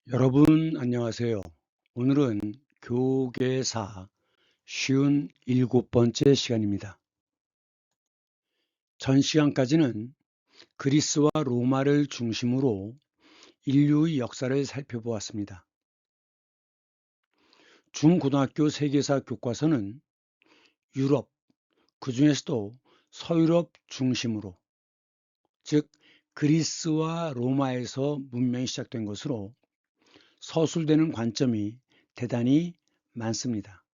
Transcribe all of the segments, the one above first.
여러분 안녕하세요. 오늘은 교계사 쉬운 7번째 시간입니다. 전 시간까지는 그리스와 로마를 중심으로 인류의 역사를 살펴보았습니다. 중고등학교 세계사 교과서는 유럽, 그 중에서도 서유럽 중심으로, 즉 그리스와 로마에서 문명이 시작된 것으로 서술되는 관점이 대단히 많습니다.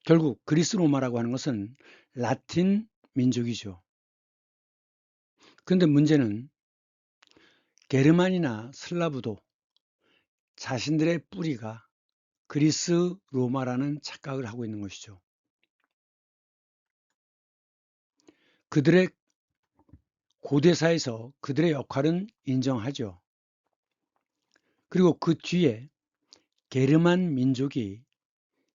결국 그리스 로마라고 하는 것은 라틴 민족이죠. 그런데 문제는 게르만이나 슬라브도 자신들의 뿌리가 그리스 로마라는 착각을 하고 있는 것이죠. 그들의 고대사에서 그들의 역할은 인정하죠. 그리고 그 뒤에 게르만 민족이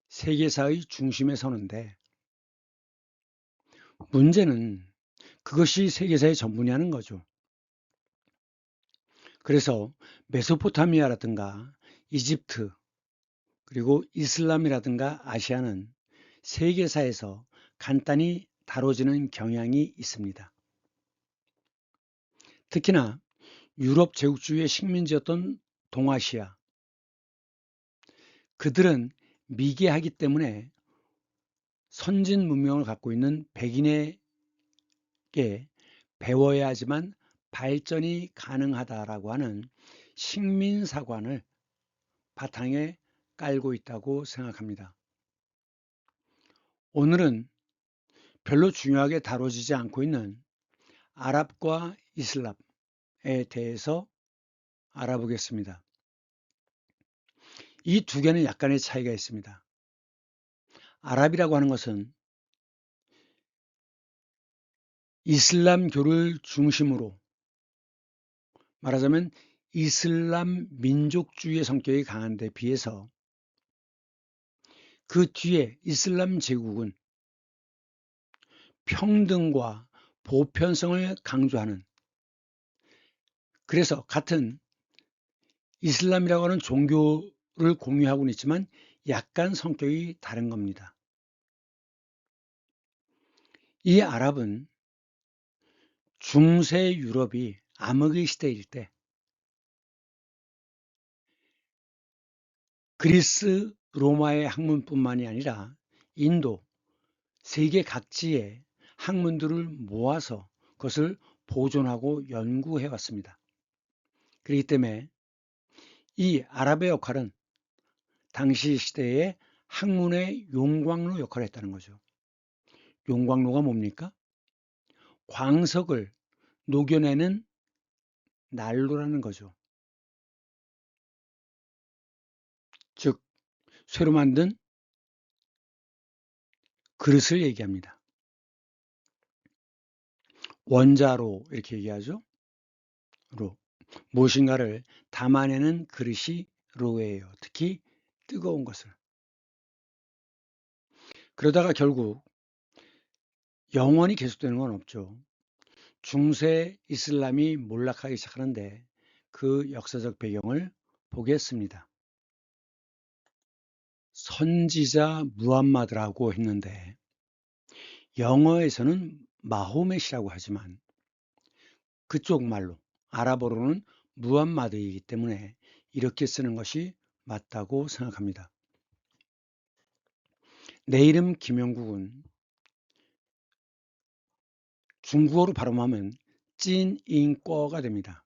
세계사의 중심에 서는데, 문제는 그것이 세계사의 전부냐는 거죠. 그래서 메소포타미아라든가 이집트, 그리고 이슬람이라든가 아시아는 세계사에서 간단히 다뤄지는 경향이 있습니다. 특히나 유럽 제국주의의 식민지였던 동아시아, 그들은 미개하기 때문에 선진 문명을 갖고 있는 백인에게 배워야 하지만 발전이 가능하다라고 하는 식민사관을 바탕에 깔고 있다고 생각합니다. 오늘은 별로 중요하게 다뤄지지 않고 있는 아랍과 이슬람에 대해서 알아보겠습니다. 이 두 개는 약간의 차이가 있습니다. 아랍이라고 하는 것은 이슬람교를 중심으로, 말하자면 이슬람 민족주의의 성격이 강한 데 비해서 그 뒤에 이슬람 제국은 평등과 보편성을 강조하는, 그래서 같은 이슬람이라고 하는 종교를 공유하고는 있지만 약간 성격이 다른 겁니다. 이 아랍은 중세 유럽이 암흑의 시대일 때 그리스 로마의 학문뿐만이 아니라 인도, 세계 각지의 학문들을 모아서 그것을 보존하고 연구해 왔습니다. 그렇기 때문에 이 아랍의 역할은 당시 시대의 학문의 용광로 역할을 했다는 거죠. 용광로가 뭡니까? 광석을 녹여내는 난로라는 거죠. 즉 쇠로 만든 그릇을 얘기합니다. 원자로 이렇게 얘기하죠. 로. 무엇인가를 담아내는 그릇이 로예요. 특히 뜨거운 것을. 그러다가 결국 영원히 계속되는 건 없죠. 중세 이슬람이 몰락하기 시작하는데 그 역사적 배경을 보겠습니다. 선지자 무함마드라고 했는데 영어에서는 마호멧이라고 하지만 그쪽 말로 아랍어로는 무함마드이기 때문에 이렇게 쓰는 것이 맞다고 생각합니다. 내 이름 김영국은 중국어로 발음하면 찐잉꺼가 됩니다.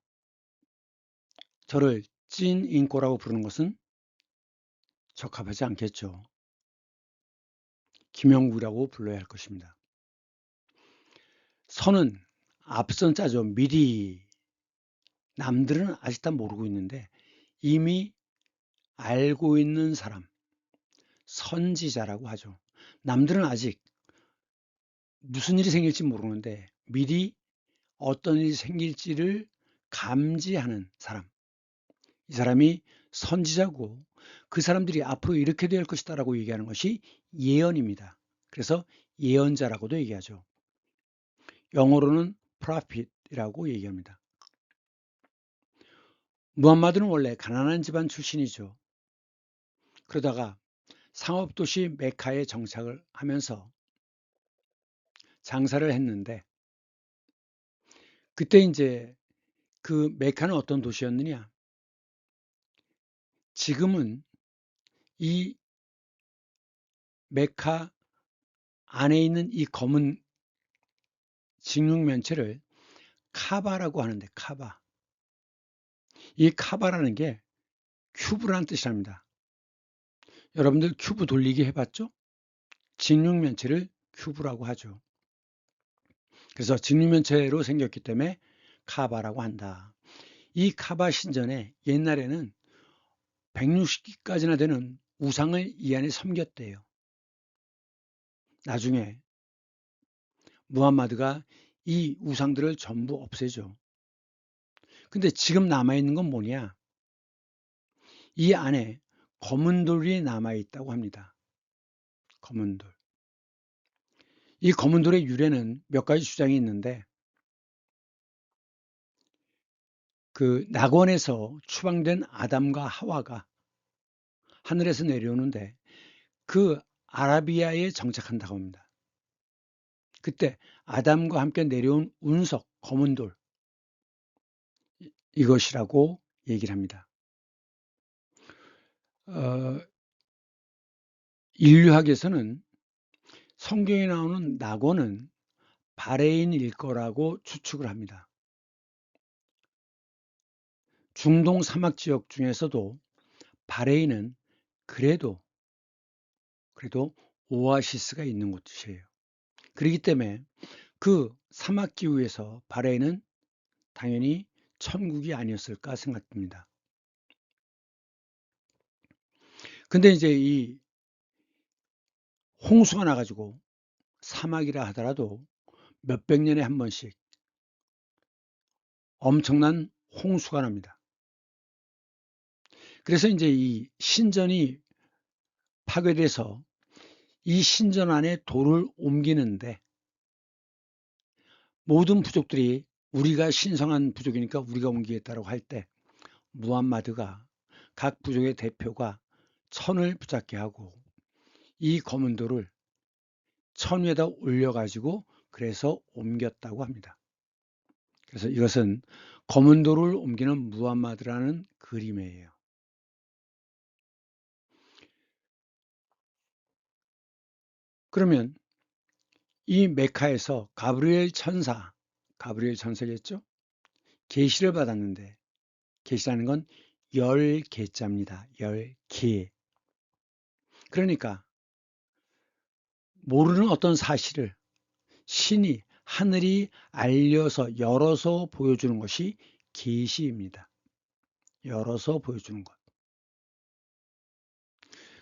저를 찐잉꺼라고 부르는 것은 적합하지 않겠죠. 김영국이라고 불러야 할 것입니다. 선은 앞선 자죠. 미리. 남들은 아직 다 모르고 있는데 이미 알고 있는 사람, 선지자라고 하죠. 남들은 아직 무슨 일이 생길지 모르는데 미리 어떤 일이 생길지를 감지하는 사람. 이 사람이 선지자고 그 사람들이 앞으로 이렇게 될 것이다 라고 얘기하는 것이 예언입니다. 그래서 예언자라고도 얘기하죠. 영어로는 prophet이라고 얘기합니다. 무함마드는 원래 가난한 집안 출신이죠. 그러다가 상업도시 메카에 정착을 하면서 장사를 했는데, 그때 이제 그 메카는 어떤 도시였느냐? 지금은 이 메카 안에 있는 이 검은 직육면체를 카바라고 하는데, 카바. 이 카바라는 게 큐브라는 뜻이랍니다. 여러분들 큐브 돌리기 해봤죠? 직육면체를 큐브라고 하죠. 그래서 직육면체로 생겼기 때문에 카바라고 한다. 이 카바 신전에 옛날에는 160기까지나 되는 우상을 이 안에 섬겼대요. 나중에 무함마드가 이 우상들을 전부 없애죠. 근데 지금 남아있는 건 뭐냐? 이 안에 검은 돌이 남아있다고 합니다. 검은 돌. 이 검은 돌의 유래는 몇 가지 주장이 있는데, 그 낙원에서 추방된 아담과 하와가 하늘에서 내려오는데 그 아라비아에 정착한다고 합니다. 그때 아담과 함께 내려온 운석, 검은 돌, 이것이라고 얘기를 합니다. 인류학에서는 성경에 나오는 낙원은 바레인일 거라고 추측을 합니다. 중동 사막 지역 중에서도 바레인은 그래도 오아시스가 있는 곳이에요. 그렇기 때문에 그 사막 기후에서 바레인은 당연히 천국이 아니었을까 생각됩니다. 근데 이제 이 홍수가 나가지고 사막이라 하더라도 몇백 년에 한 번씩 엄청난 홍수가 납니다. 그래서 이제 이 신전이 파괴돼서 이 신전 안에 돌을 옮기는데 모든 부족들이 우리가 신성한 부족이니까 우리가 옮기겠다고 할 때 무함마드가 각 부족의 대표가 천을 붙잡게 하고 이 검은 돌을 천 위에다 올려가지고 그래서 옮겼다고 합니다. 그래서 이것은 검은 돌을 옮기는 무함마드라는 그림이에요. 그러면 이 메카에서 가브리엘 천사겠죠? 계시를 받았는데 계시라는 건 10개자입니다. 10개. 그러니까 모르는 어떤 사실을 신이 하늘이 알려서 열어서 보여주는 것이 계시입니다. 열어서 보여주는 것.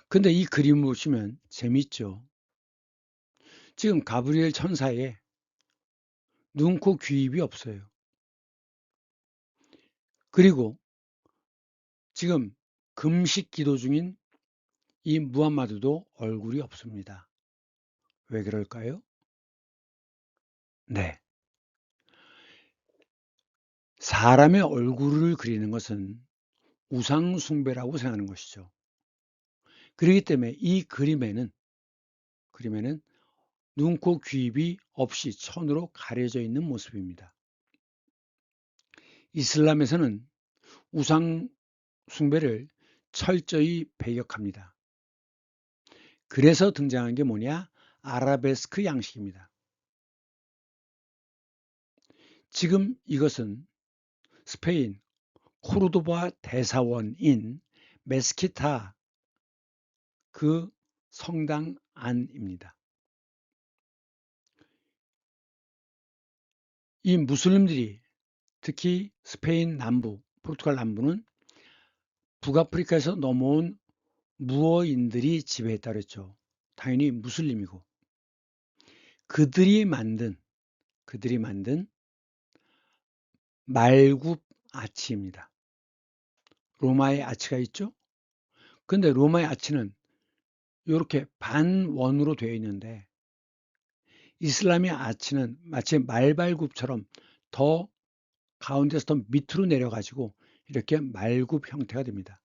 근데 이 그림을 보시면 재밌죠. 지금 가브리엘 천사에 눈, 코, 귀, 입이 없어요. 그리고 지금 금식 기도 중인 이 무함마드도 얼굴이 없습니다. 왜 그럴까요? 네. 사람의 얼굴을 그리는 것은 우상숭배라고 생각하는 것이죠. 그렇기 때문에 이 그림에는 눈, 코, 귀, 입이 없이 천으로 가려져 있는 모습입니다. 이슬람에서는 우상 숭배를 철저히 배격합니다. 그래서 등장한 게 뭐냐? 아라베스크 양식입니다. 지금 이것은 스페인 코르도바 대사원인 메스키타 그 성당 안입니다. 이 무슬림들이 특히 스페인 남부, 포르투갈 남부는 북아프리카에서 넘어온 무어인들이 지배했다 그랬죠. 당연히 무슬림이고 그들이 만든 말굽 아치입니다. 로마의 아치가 있죠. 근데 로마의 아치는 이렇게 반원으로 되어 있는데 이슬람의 아치는 마치 말발굽처럼 더 가운데서 더 밑으로 내려가지고 이렇게 말굽 형태가 됩니다.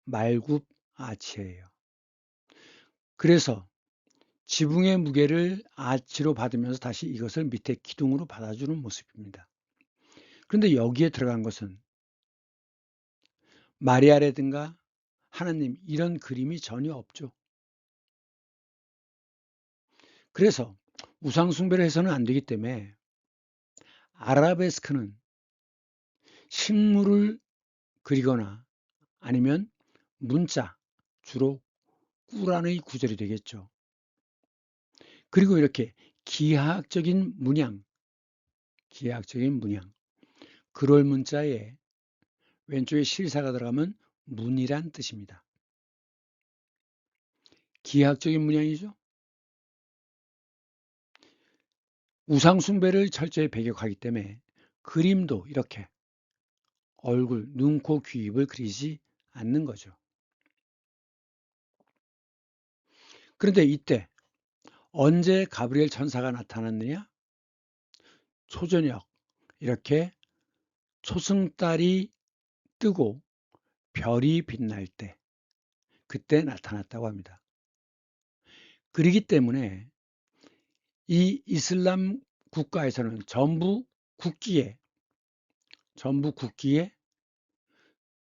말굽 아치예요. 그래서 지붕의 무게를 아치로 받으면서 다시 이것을 밑에 기둥으로 받아주는 모습입니다. 그런데 여기에 들어간 것은 마리아라든가 하나님 이런 그림이 전혀 없죠. 그래서 우상 숭배를 해서는 안 되기 때문에 아라베스크는 식물을 그리거나 아니면 문자, 주로 꾸란의 구절이 되겠죠. 그리고 이렇게 기하학적인 문양, 그럴 문자에 왼쪽에 실사가 들어가면 문이란 뜻입니다. 기하학적인 문양이죠. 우상 숭배를 철저히 배격하기 때문에 그림도 이렇게 얼굴, 눈, 코, 귀, 입을 그리지 않는 거죠. 그런데 이때 언제 가브리엘 천사가 나타났느냐? 초저녁 이렇게 초승달이 뜨고 별이 빛날 때 그때 나타났다고 합니다. 그렇기 때문에 이 이슬람 국가에서는 전부 국기에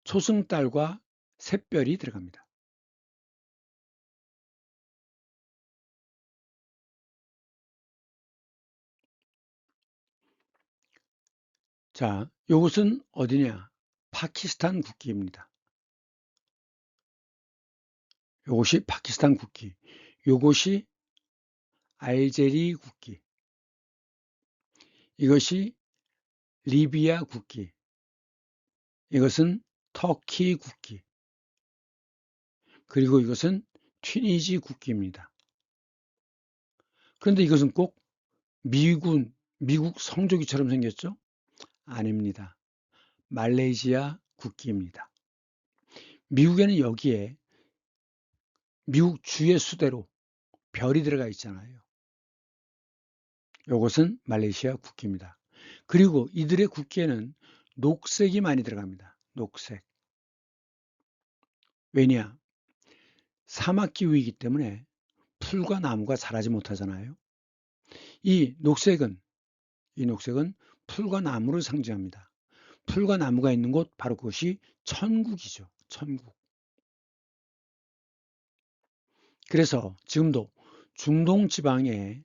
초승달과 샛별이 들어갑니다. 자, 이것은 어디냐? 파키스탄 국기입니다. 이것이 파키스탄 국기, 이것이 알제리 국기, 이것이 리비아 국기, 이것은 터키 국기, 그리고 이것은 튀니지 국기입니다. 그런데 이것은 꼭 미국 성조기처럼 생겼죠? 아닙니다. 말레이시아 국기입니다. 미국에는 여기에 미국 주의 수대로 별이 들어가 있잖아요. 이것은 말레이시아 국기입니다. 그리고 이들의 국기에는 녹색이 많이 들어갑니다. 녹색. 왜냐? 사막 기후이기 때문에 풀과 나무가 자라지 못하잖아요. 이 녹색은 풀과 나무를 상징합니다. 풀과 나무가 있는 곳 바로 그것이 천국이죠. 천국. 그래서 지금도 중동 지방에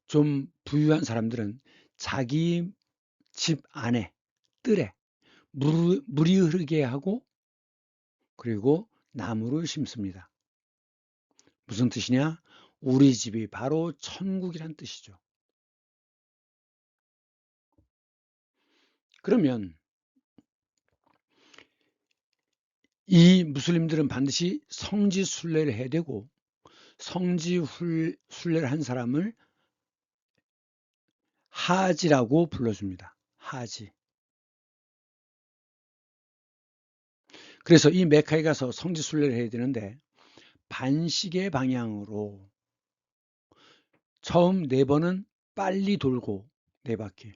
좀 부유한 사람들은 자기 집 안에 뜰에 물이 흐르게 하고 그리고 나무를 심습니다. 무슨 뜻이냐? 우리 집이 바로 천국이란 뜻이죠. 그러면 이 무슬림들은 반드시 성지 순례를 해야 되고 성지 순례를 한 사람을 하지라고 불러줍니다. 하지. 그래서 이 메카에 가서 성지 순례를 해야 되는데 반시계 방향으로 처음 4번은 빨리 돌고 4바퀴.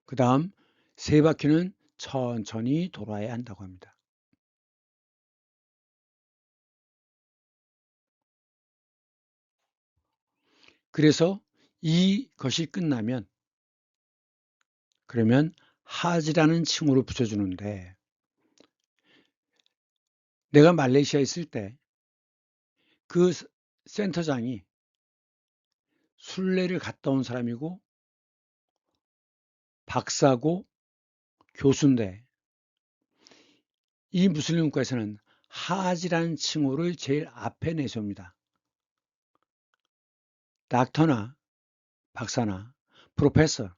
그 다음 3바퀴는 천천히 돌아야 한다고 합니다. 그래서 이것이 끝나면 그러면 하지라는 칭호를 붙여주는데 내가 말레이시아에 있을 때 그 센터장이 순례를 갔다 온 사람이고 박사고 교수인데 이 무슬림 국가에서는 하지라는 칭호를 제일 앞에 내세웁니다. 닥터나 박사나 프로페서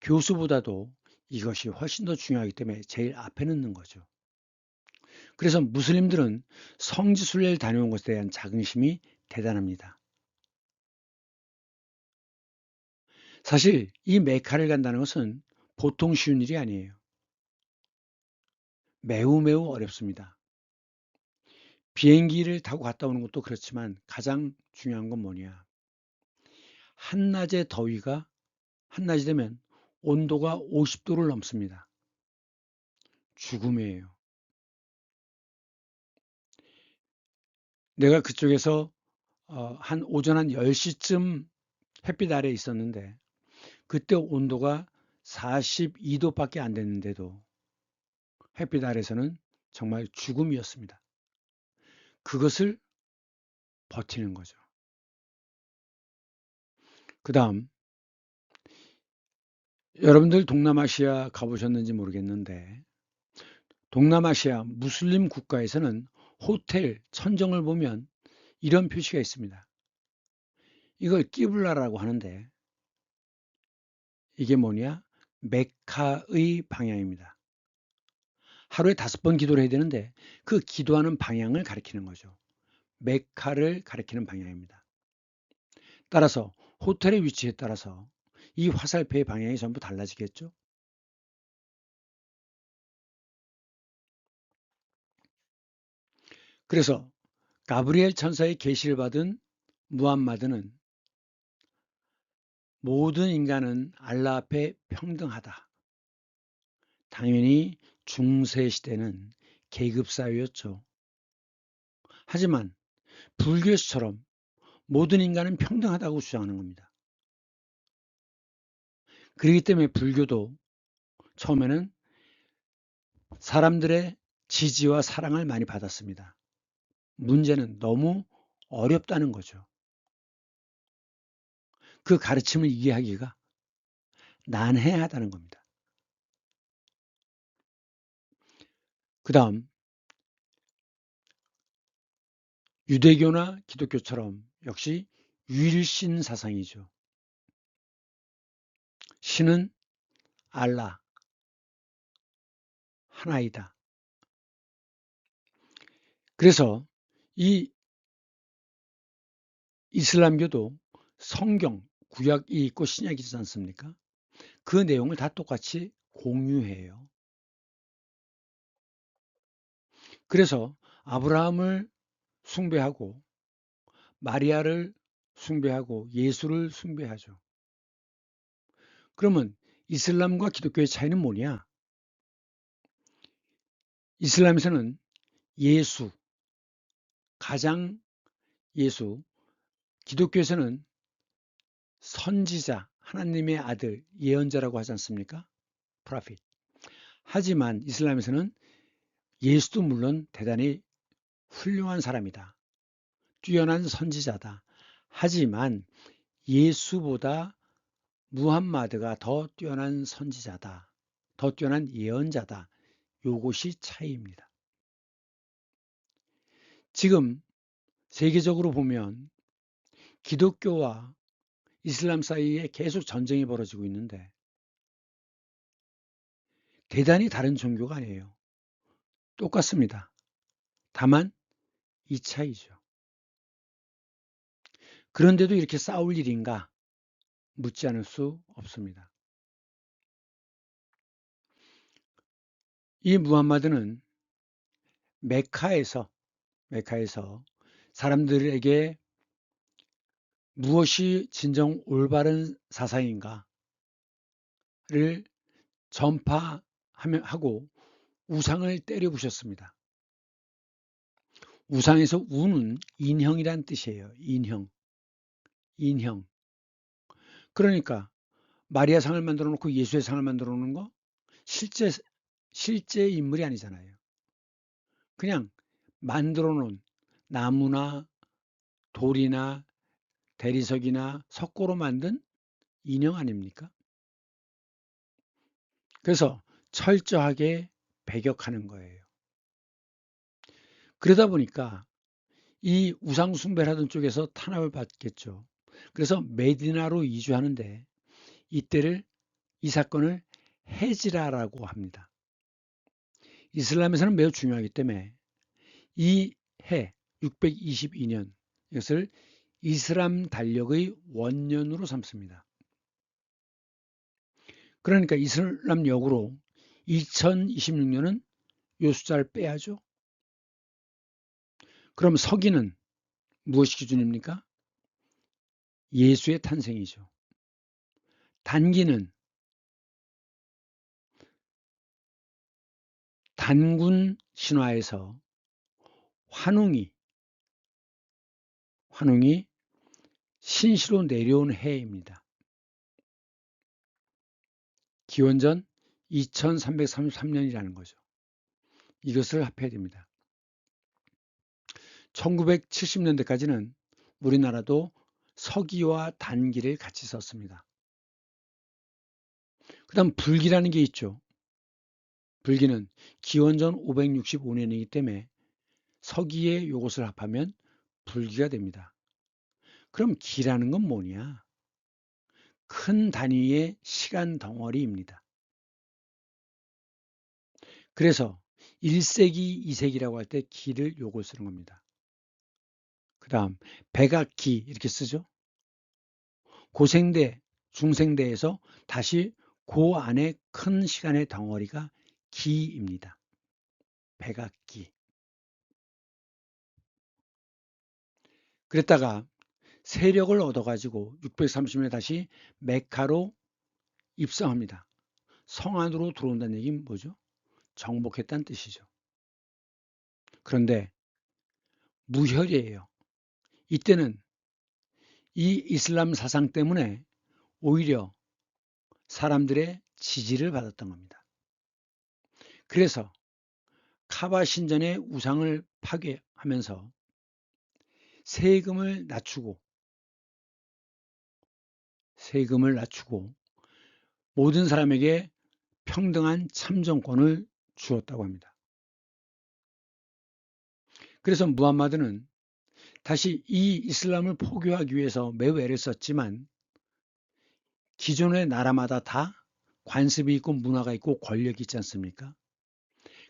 교수보다도 이것이 훨씬 더 중요하기 때문에 제일 앞에 넣는 거죠. 그래서 무슬림들은 성지순례를 다녀온 것에 대한 자긍심이 대단합니다. 사실 이 메카를 간다는 것은 보통 쉬운 일이 아니에요. 매우 어렵습니다. 비행기를 타고 갔다 오는 것도 그렇지만 가장 중요한 건 뭐냐? 한낮이 되면 온도가 50도를 넘습니다. 죽음이에요. 내가 그쪽에서 한 오전 한 10시쯤 햇빛 아래에 있었는데 그때 온도가 42도밖에 안 됐는데도 햇빛 아래서는 정말 죽음이었습니다. 그것을 버티는 거죠. 그 다음 여러분들 동남아시아 가보셨는지 모르겠는데 동남아시아 무슬림 국가에서는 호텔 천정을 보면 이런 표시가 있습니다. 이걸 끼블라라고 하는데 이게 뭐냐? 메카의 방향입니다. 하루에 5번 기도를 해야 되는데 그 기도하는 방향을 가리키는 거죠. 메카를 가리키는 방향입니다. 따라서 호텔의 위치에 따라서 이 화살표의 방향이 전부 달라지겠죠. 그래서 가브리엘 천사의 계시를 받은 무함마드는 모든 인간은 알라 앞에 평등하다. 당연히 중세 시대는 계급 사회였죠. 하지만 불교에서처럼 모든 인간은 평등하다고 주장하는 겁니다. 그렇기 때문에 불교도 처음에는 사람들의 지지와 사랑을 많이 받았습니다. 문제는 너무 어렵다는 거죠. 그 가르침을 이해하기가 난해하다는 겁니다. 그 다음 유대교나 기독교처럼 역시 유일신 사상이죠. 신은 알라, 하나이다. 그래서 이 이슬람교도 성경, 구약이 있고 신약이 있지 않습니까? 그 내용을 다 똑같이 공유해요. 그래서 아브라함을 숭배하고 마리아를 숭배하고 예수를 숭배하죠. 그러면 이슬람과 기독교의 차이는 뭐냐? 이슬람에서는 예수, 가장 예수, 기독교에서는 선지자, 하나님의 아들, 예언자라고 하지 않습니까? 프라핏. 하지만 이슬람에서는 예수도 물론 대단히 훌륭한 사람이다. 뛰어난 선지자다. 하지만 예수보다 무함마드가 더 뛰어난 선지자다. 더 뛰어난 예언자다. 요것이 차이입니다. 지금 세계적으로 보면 기독교와 이슬람 사이에 계속 전쟁이 벌어지고 있는데 대단히 다른 종교가 아니에요. 똑같습니다. 다만 이 차이죠. 그런데도 이렇게 싸울 일인가 묻지 않을 수 없습니다. 이 무함마드는 메카에서 사람들에게 무엇이 진정 올바른 사상인가를 전파하고 우상을 때려부셨습니다. 우상에서 우는 인형이란 뜻이에요. 인형. 그러니까 마리아 상을 만들어 놓고 예수의 상을 만들어 놓는 거 실제 인물이 아니잖아요. 그냥 만들어 놓은 나무나 돌이나 대리석이나 석고로 만든 인형 아닙니까? 그래서 철저하게 배격하는 거예요. 그러다 보니까 이 우상 숭배를 하던 쪽에서 탄압을 받겠죠. 그래서 메디나로 이주하는데 이때를 이 사건을 헤지라라고 합니다. 이슬람에서는 매우 중요하기 때문에 이 해 622년 이것을 이슬람 달력의 원년으로 삼습니다. 그러니까 이슬람 역으로 2026년은 요 숫자를 빼야죠. 그럼 서기는 무엇이 기준입니까? 예수의 탄생이죠. 단기는 단군 신화에서 환웅이 신시로 내려온 해입니다. 기원전 2333년이라는 거죠. 이것을 합해야 됩니다. 1970년대까지는 우리나라도 서기와 단기를 같이 썼습니다. 그 다음 불기라는 게 있죠. 불기는 기원전 565년이기 때문에 서기의 요것을 합하면 불기가 됩니다. 그럼 기라는 건 뭐냐? 큰 단위의 시간 덩어리입니다. 그래서 1세기, 2세기라고 할 때 기를 요걸 쓰는 겁니다. 그 다음 백악기 이렇게 쓰죠. 고생대, 중생대에서 다시 그 안에 큰 시간의 덩어리가 기입니다. 백악기. 그랬다가 세력을 얻어가지고 630년에 다시 메카로 입성합니다. 성 안으로 들어온다는 얘기는 뭐죠? 정복했다는 뜻이죠. 그런데 무혈이에요. 이때는 이 이슬람 사상 때문에 오히려 사람들의 지지를 받았던 겁니다. 그래서 카바 신전의 우상을 파괴하면서 세금을 낮추고 모든 사람에게 평등한 참정권을 주었다고 합니다. 그래서 무함마드는 다시 이 이슬람을 포교하기 위해서 매우 애를 썼지만 기존의 나라마다 다 관습이 있고 문화가 있고 권력이 있지 않습니까?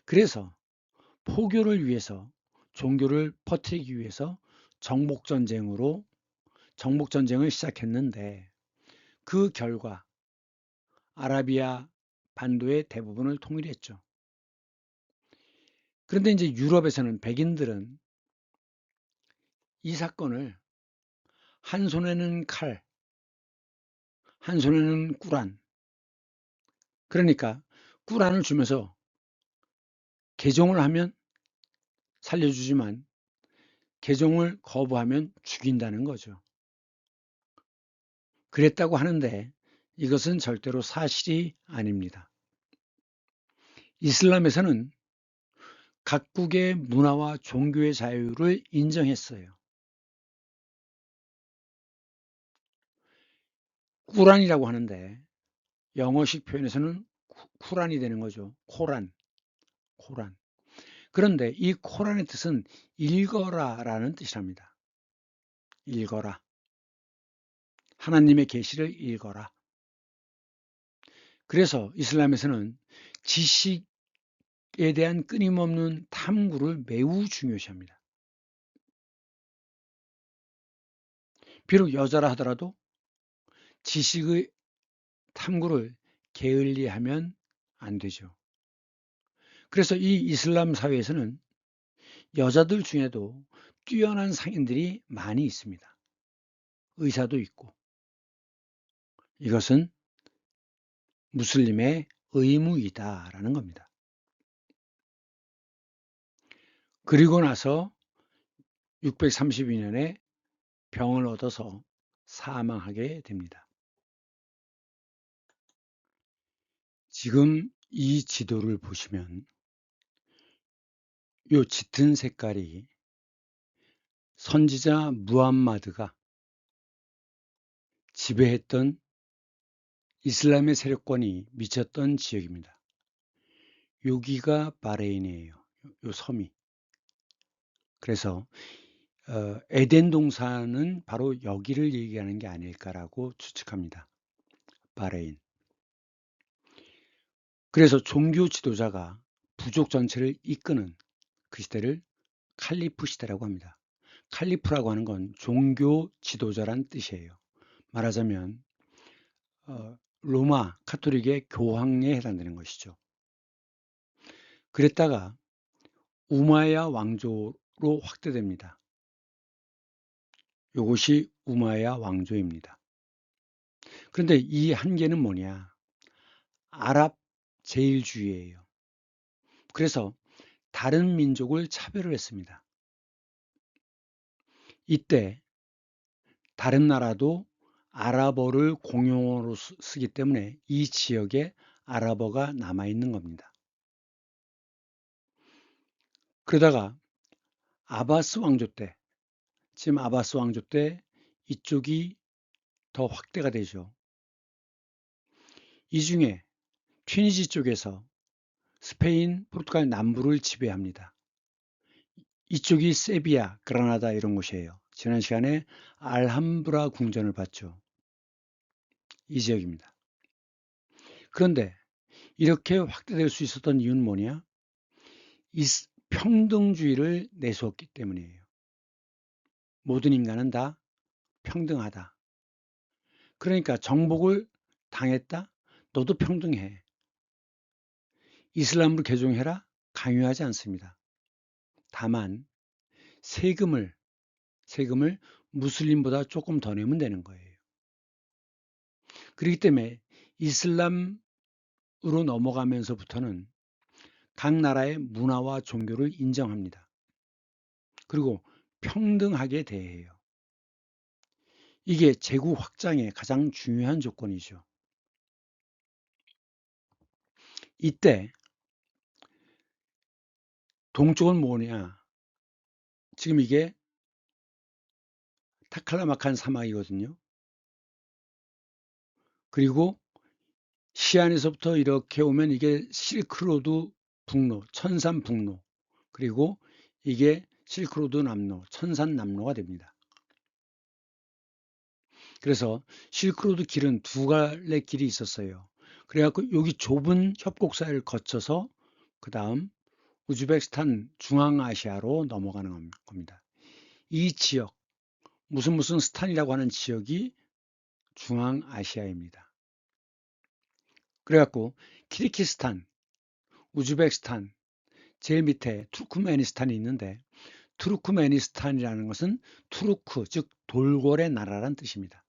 그래서 포교를 위해서 종교를 퍼뜨리기 위해서 정복전쟁을 시작했는데 그 결과 아라비아 반도의 대부분을 통일했죠. 그런데 이제 유럽에서는 백인들은 이 사건을 한 손에는 칼, 한 손에는 꾸란, 그러니까 꾸란을 주면서 개종을 하면 살려주지만 개종을 거부하면 죽인다는 거죠. 그랬다고 하는데 이것은 절대로 사실이 아닙니다. 이슬람에서는 각국의 문화와 종교의 자유를 인정했어요. 꾸란이라고 하는데 영어식 표현에서는 쿠란이 되는 거죠. 코란. 그런데 이 코란의 뜻은 읽어라라는 뜻이랍니다. 읽어라. 하나님의 계시를 읽어라. 그래서 이슬람에서는 지식에 대한 끊임없는 탐구를 매우 중요시합니다. 비록 여자라 하더라도 지식의 탐구를 게을리하면 안 되죠. 그래서 이 이슬람 사회에서는 여자들 중에도 뛰어난 상인들이 많이 있습니다. 의사도 있고. 이것은 무슬림의 의무이다라는 겁니다. 그리고 나서 632년에 병을 얻어서 사망하게 됩니다. 지금 이 지도를 보시면 이 짙은 색깔이 선지자 무함마드가 지배했던 이슬람의 세력권이 미쳤던 지역입니다. 여기가 바레인이에요. 이 섬이. 그래서 에덴 동산은 바로 여기를 얘기하는 게 아닐까라고 추측합니다. 바레인. 그래서 종교 지도자가 부족 전체를 이끄는 그 시대를 칼리프 시대라고 합니다. 칼리프라고 하는 건 종교 지도자란 뜻이에요. 말하자면 로마 카톨릭의 교황에 해당되는 것이죠. 그랬다가 우마야 왕조로 확대됩니다. 이것이 우마야 왕조입니다. 그런데 이 한계는 뭐냐? 아랍 제일주의예요. 그래서 다른 민족을 차별을 했습니다. 이때 다른 나라도 아랍어를 공용어로 쓰기 때문에 이 지역에 아랍어가 남아있는 겁니다. 그러다가 아바스 왕조 때, 지금 아바스 왕조 때 이쪽이 더 확대가 되죠. 이 중에 튀니지 쪽에서 스페인, 포르투갈 남부를 지배합니다. 이쪽이 세비야, 그라나다 이런 곳이에요. 지난 시간에 알함브라 궁전을 봤죠. 이 지역입니다. 그런데 이렇게 확대될 수 있었던 이유는 뭐냐? 평등주의를 내세웠기 때문이에요. 모든 인간은 다 평등하다. 그러니까 정복을 당했다? 너도 평등해. 이슬람으로 개종해라? 강요하지 않습니다. 다만 세금을 무슬림보다 조금 더 내면 되는 거예요. 그렇기 때문에 이슬람으로 넘어가면서부터는 각 나라의 문화와 종교를 인정합니다. 그리고 평등하게 대해요. 이게 제국 확장의 가장 중요한 조건이죠. 이때 동쪽은 뭐냐? 지금 이게 타클라마칸 사막이거든요. 그리고 시안에서부터 이렇게 오면 이게 실크로드 북로, 천산 북로, 그리고 이게 실크로드 남로, 천산 남로가 됩니다. 그래서 실크로드 길은 두 갈래 길이 있었어요. 그래갖고 여기 좁은 협곡사를 거쳐서 그 다음 우즈베키스탄 중앙아시아로 넘어가는 겁니다. 이 지역, 무슨 스탄이라고 하는 지역이 중앙아시아입니다. 그래갖고 키르기스탄, 우즈베키스탄, 제일 밑에 투르크메니스탄이 있는데 투르크메니스탄이라는 것은 투르크, 즉 돌고래 나라란 뜻입니다.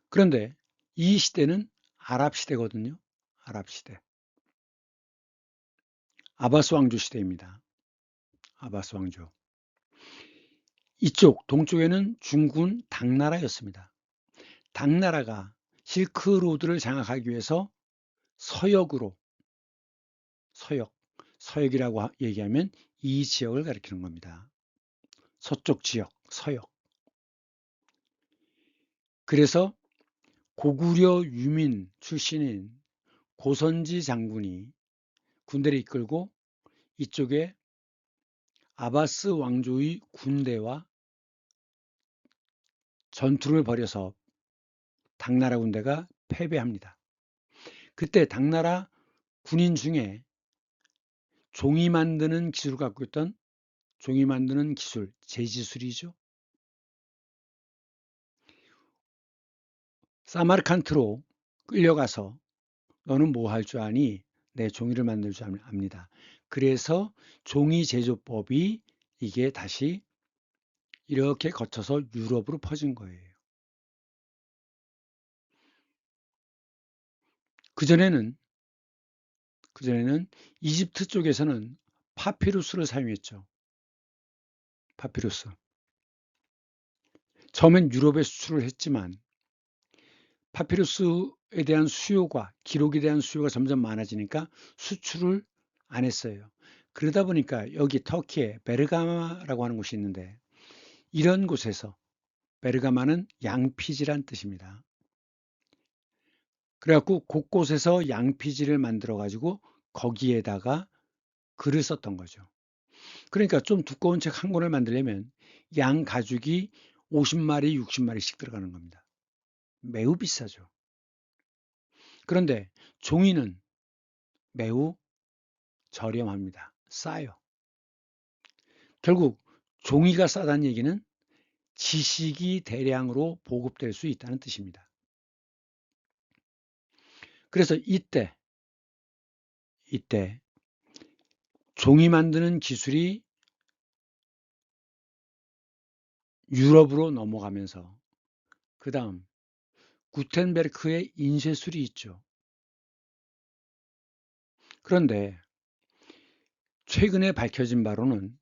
그런데 이 시대는 아랍 시대거든요. 아랍 시대. 아바스 왕조 시대입니다. 아바스 왕조. 이쪽 동쪽에는 중국은 당나라였습니다. 당나라가 실크로드를 장악하기 위해서 서역이라고 얘기하면 이 지역을 가리키는 겁니다. 서쪽 지역, 서역. 그래서 고구려 유민 출신인 고선지 장군이 군대를 이끌고 이쪽에 아바스 왕조의 군대와 전투를 벌여서 당나라 군대가 패배합니다. 그때 당나라 군인 중에 종이 만드는 기술을 갖고 있던 종이 만드는 기술, 제지술이죠. 사마르칸트로 끌려가서 너는 뭐 할 줄 아니? 내 종이를 만들 줄 압니다. 그래서 종이 제조법이 이게 다시 이렇게 거쳐서 유럽으로 퍼진 거예요. 그전에는 이집트 쪽에서는 파피루스를 사용했죠. 파피루스. 처음엔 유럽에 수출을 했지만 파피루스에 대한 수요가 기록에 대한 수요가 점점 많아지니까 수출을 안 했어요. 그러다 보니까 여기 터키에 베르가마라고 하는 곳이 있는데 이런 곳에서 베르가마는 양피지란 뜻입니다. 그래갖고 곳곳에서 양피지를 만들어 가지고 거기에다가 글을 썼던 거죠. 그러니까 좀 두꺼운 책 한 권을 만들려면 양 가죽이 50마리, 60마리씩 들어가는 겁니다. 매우 비싸죠. 그런데 종이는 매우 저렴합니다. 싸요. 결국 종이가 싸다는 얘기는 지식이 대량으로 보급될 수 있다는 뜻입니다. 그래서 이때 종이 만드는 기술이 유럽으로 넘어가면서 그 다음 구텐베르크의 인쇄술이 있죠. 그런데 최근에 밝혀진 바로는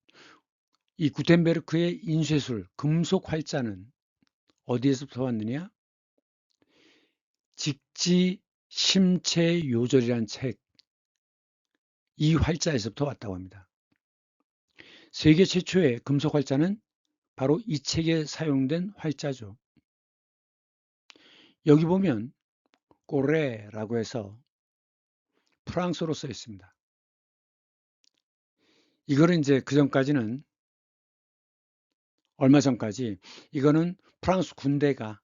이 구텐베르크의 인쇄술 금속 활자는 어디에서부터 왔느냐? 직지 심체 요절이란 책, 이 활자에서부터 왔다고 합니다. 세계 최초의 금속 활자는 바로 이 책에 사용된 활자죠. 여기 보면 꼬레라고 해서 프랑스어로 써 있습니다. 이거는 이제 그 전까지는 얼마 전까지 이거는 프랑스 군대가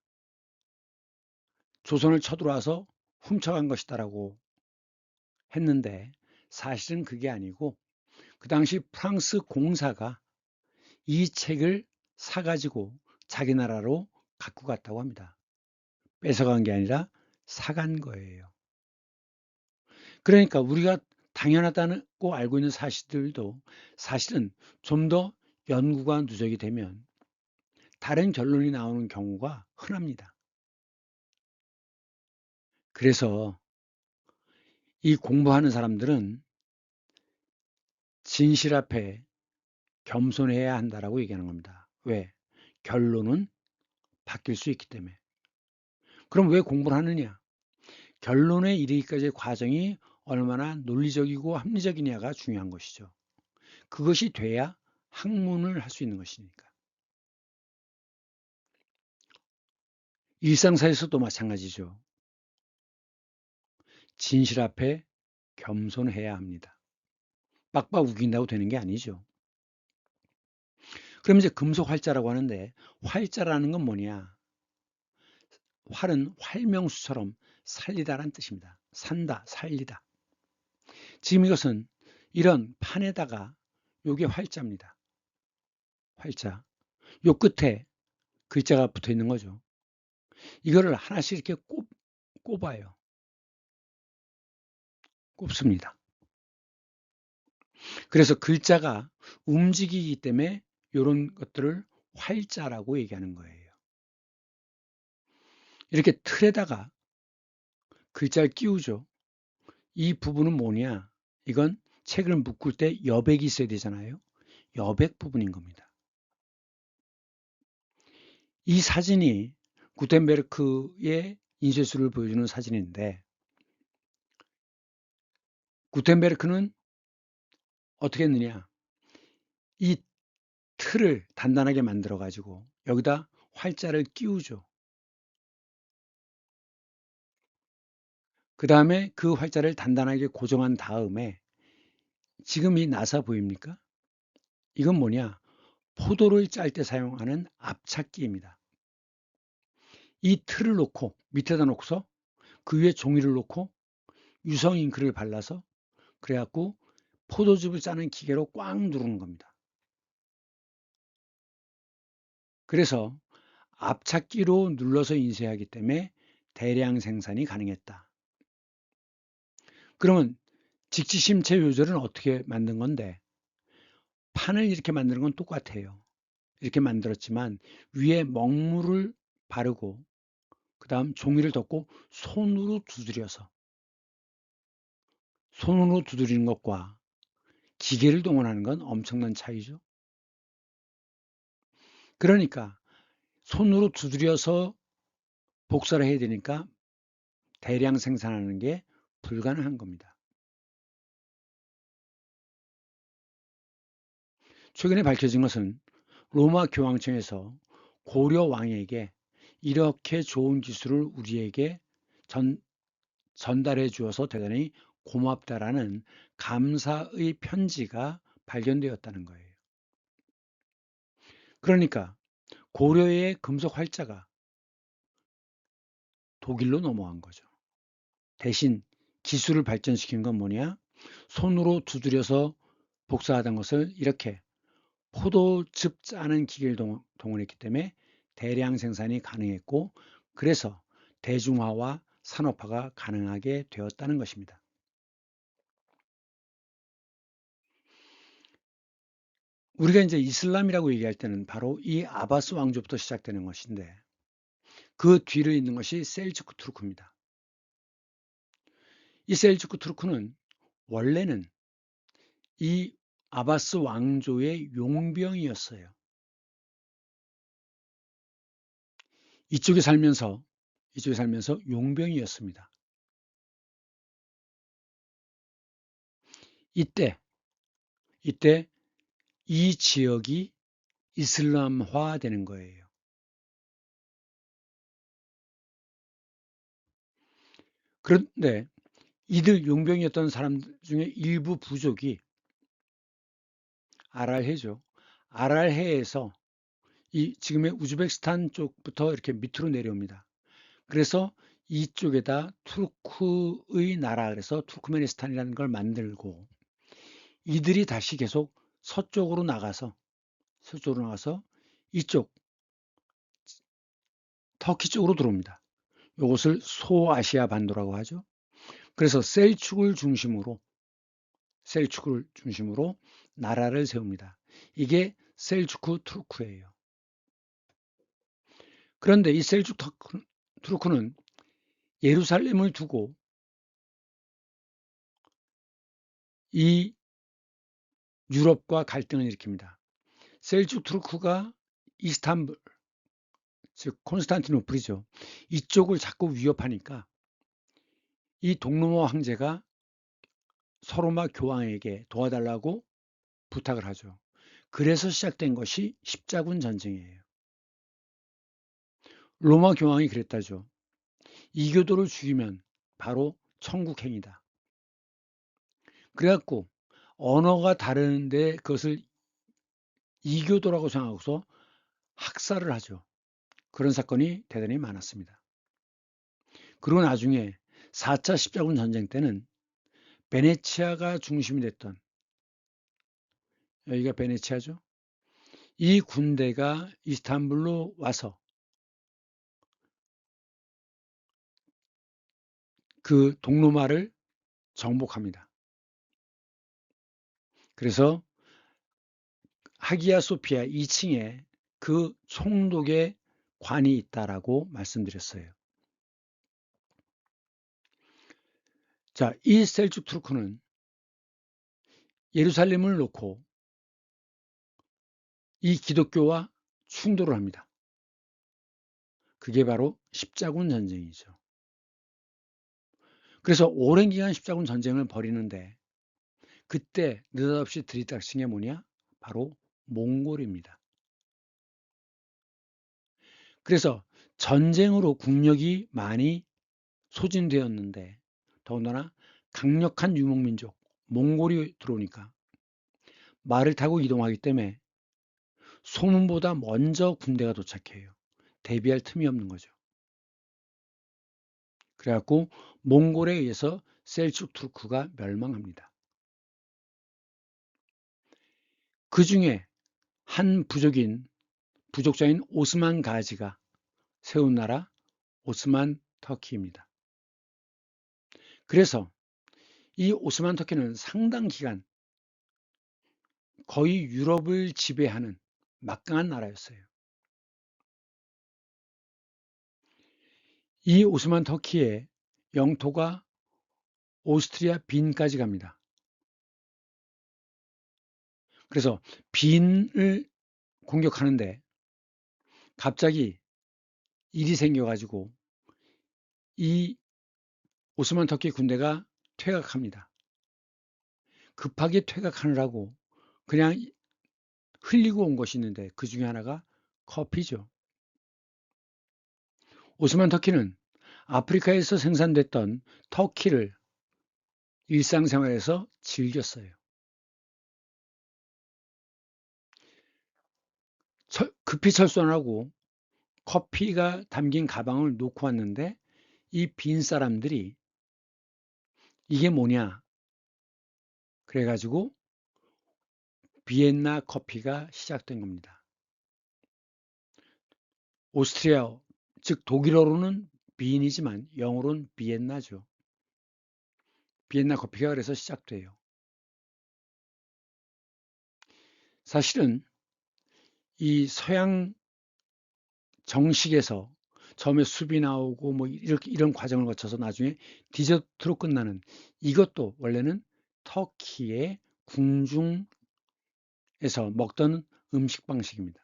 조선을 쳐들어와서 훔쳐간 것이다라고 했는데 사실은 그게 아니고 그 당시 프랑스 공사가 이 책을 사가지고 자기 나라로 갖고 갔다고 합니다. 뺏어간 게 아니라 사간 거예요. 그러니까 우리가 당연하다고 알고 있는 사실들도 사실은 좀 더 연구가 누적이 되면 다른 결론이 나오는 경우가 흔합니다. 그래서 이 공부하는 사람들은 진실 앞에 겸손해야 한다라고 얘기하는 겁니다. 왜? 결론은 바뀔 수 있기 때문에. 그럼 왜 공부를 하느냐? 결론에 이르기까지의 과정이 얼마나 논리적이고 합리적이냐가 중요한 것이죠. 그것이 돼야 학문을 할 수 있는 것이니까. 일상사에서도 마찬가지죠. 진실 앞에 겸손해야 합니다. 빡빡 우긴다고 되는 게 아니죠. 그럼 이제 금속 활자라고 하는데 활자라는 건 뭐냐? 활은 활명수처럼 살리다라는 뜻입니다. 산다, 살리다. 지금 이것은 이런 판에다가 요게 활자입니다. 활자. 요 끝에 글자가 붙어 있는 거죠. 이거를 하나씩 이렇게 꼽아요. 꼽습니다. 그래서 글자가 움직이기 때문에 이런 것들을 활자라고 얘기하는 거예요. 이렇게 틀에다가 글자를 끼우죠. 이 부분은 뭐냐? 이건 책을 묶을 때 여백이 있어야 되잖아요. 여백 부분인 겁니다. 이 사진이 구텐베르크의 인쇄술을 보여주는 사진인데 구텐베르크는 어떻게 했느냐? 이 틀을 단단하게 만들어 가지고 여기다 활자를 끼우죠. 그 다음에 그 활자를 단단하게 고정한 다음에 지금 이 나사 보입니까? 이건 뭐냐? 포도를 짤 때 사용하는 압착기입니다. 이 틀을 놓고 밑에다 놓고서 그 위에 종이를 놓고 유성 잉크를 발라서 그래갖고 포도즙을 짜는 기계로 꽉 누르는 겁니다. 그래서 압착기로 눌러서 인쇄하기 때문에 대량 생산이 가능했다. 그러면 직지심체 요절은 어떻게 만든 건데 판을 이렇게 만드는 건 똑같아요. 이렇게 만들었지만 위에 먹물을 바르고 그 다음 종이를 덮고 손으로 두드리는 것과 기계를 동원하는 건 엄청난 차이죠. 그러니까 손으로 두드려서 복사를 해야 되니까 대량 생산하는 게 불가능한 겁니다. 최근에 밝혀진 것은 로마 교황청에서 고려 왕에게 이렇게 좋은 기술을 우리에게 전달해 주어서 대단히 고맙다라는 감사의 편지가 발견되었다는 거예요. 그러니까 고려의 금속 활자가 독일로 넘어간 거죠. 대신 기술을 발전시킨 건 뭐냐? 손으로 두드려서 복사하던 것을 이렇게 포도즙 짜는 기계를 동원했기 때문에 대량 생산이 가능했고 그래서 대중화와 산업화가 가능하게 되었다는 것입니다. 우리가 이제 이슬람이라고 얘기할 때는 바로 이 아바스 왕조부터 시작되는 것인데 그 뒤를 잇는 것이 셀주크 투르크입니다. 이 셀주크 투르크는 원래는 이 아바스 왕조의 용병이었어요. 이쪽에 살면서 용병이었습니다. 이때 이 지역이 이슬람화 되는 거예요. 그런데 이들 용병이었던 사람들 중에 일부 부족이 아랄해죠. 아랄해에서 이 지금의 우즈베키스탄 쪽부터 이렇게 밑으로 내려옵니다. 그래서 이쪽에다 투르크의 나라, 그래서 투르크메니스탄이라는 걸 만들고 이들이 다시 계속 서쪽으로 나가서 이쪽 터키 쪽으로 들어옵니다. 이것을 소아시아 반도라고 하죠. 그래서 셀축을 중심으로 나라를 세웁니다. 이게 셀주크 투르크예요. 그런데 이 셀주크 투르크는 예루살렘을 두고 이 유럽과 갈등을 일으킵니다. 셀주크 투르크가 이스탄불, 즉 콘스탄티노플이죠. 이쪽을 자꾸 위협하니까 이 동로마 황제가 서로마 교황에게 도와달라고 부탁을 하죠. 그래서 시작된 것이 십자군 전쟁이에요. 로마 교황이 그랬다죠. 이교도를 죽이면 바로 천국행이다. 그래갖고 언어가 다른데 그것을 이교도라고 생각하고서 학살을 하죠. 그런 사건이 대단히 많았습니다. 그리고 나중에 4차 십자군 전쟁 때는 베네치아가 중심이 됐던, 여기가 베네치아죠. 이 군대가 이스탄불로 와서 그 동로마를 정복합니다. 그래서 하기야 소피아 2층에 그 총독의 관이 있다라고 말씀드렸어요. 자, 이 셀juk 투르크는 예루살렘을 놓고 이 기독교와 충돌을 합니다. 그게 바로 십자군 전쟁이죠. 그래서 오랜 기간 십자군 전쟁을 벌이는데 그때 느닷없이 들이닥친 게 뭐냐? 바로 몽골입니다. 그래서 전쟁으로 국력이 많이 소진되었는데 더군다나 강력한 유목민족 몽골이 들어오니까 말을 타고 이동하기 때문에 소문보다 먼저 군대가 도착해요. 대비할 틈이 없는 거죠. 그래갖고 몽골에 의해서 셀juk 투르크가 멸망합니다. 그 중에 한 부족자인 오스만 가지가 세운 나라 오스만 터키입니다. 그래서 이 오스만 터키는 상당 기간 거의 유럽을 지배하는 막강한 나라였어요. 이 오스만 터키의 영토가 오스트리아 빈까지 갑니다. 그래서 빈을 공격하는데 갑자기 일이 생겨가지고 이 오스만 터키 군대가 퇴각합니다. 급하게 퇴각하느라고 그냥 흘리고 온 것이 있는데 그 중에 하나가 커피죠. 오스만 터키는 아프리카에서 생산됐던 터키를 일상생활에서 즐겼어요. 급히 철수하고 커피가 담긴 가방을 놓고 왔는데 이 빈 사람들이 이게 뭐냐 그래가지고 비엔나 커피가 시작된 겁니다. 오스트리아, 즉 독일어로는 빈이지만 영어로는 비엔나죠. 비엔나 커피가 그래서 시작돼요. 사실은 이 서양 정식에서 처음에 숲이 나오고 뭐 이렇게 이런 과정을 거쳐서 나중에 디저트로 끝나는, 이것도 원래는 터키의 궁중에서 먹던 음식 방식입니다.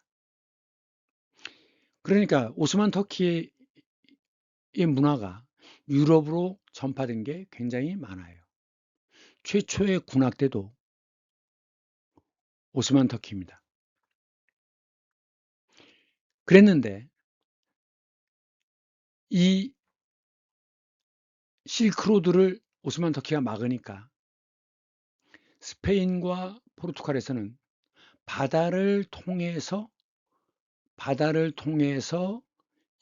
그러니까 오스만 터키의 문화가 유럽으로 전파된 게 굉장히 많아요. 최초의 군악대도 오스만 터키입니다. 그랬는데 이 실크로드를 오스만 터키가 막으니까 스페인과 포르투갈에서는 바다를 통해서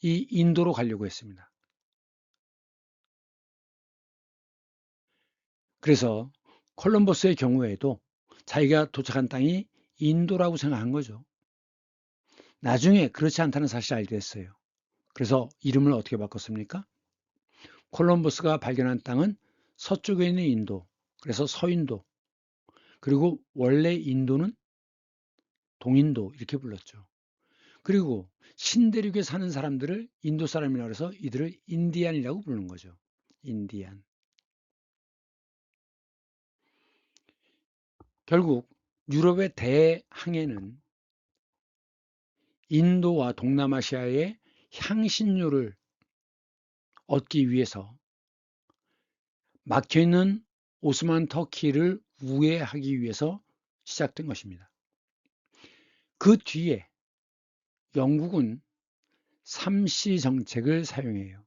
이 인도로 가려고 했습니다. 그래서 콜럼버스의 경우에도 자기가 도착한 땅이 인도라고 생각한 거죠. 나중에 그렇지 않다는 사실을 알게 됐어요. 그래서 이름을 어떻게 바꿨습니까? 콜럼버스가 발견한 땅은 서쪽에 있는 인도, 그래서 서인도, 그리고 원래 인도는 동인도 이렇게 불렀죠. 그리고 신대륙에 사는 사람들을 인도 사람이라고 해서 이들을 인디안이라고 부르는 거죠. 인디안. 결국 유럽의 대항해는 인도와 동남아시아의 향신료를 얻기 위해서 막혀있는 오스만 터키를 우회하기 위해서 시작된 것입니다. 그 뒤에 영국은 삼시 정책을 사용해요.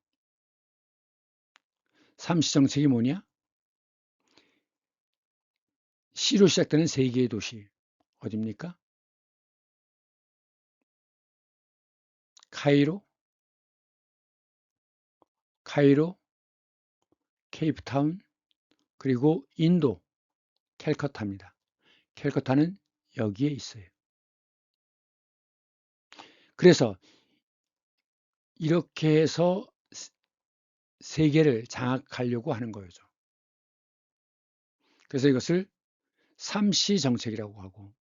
삼시 정책이 뭐냐? C로 시작되는 세 개의 도시 어디입니까? 카이로, 케이프타운, 그리고 인도, 캘커타입니다. 캘커타는 여기에 있어요. 그래서 이렇게 해서 세계를 장악하려고 하는 거죠. 그래서 이것을 삼시 정책이라고 하고,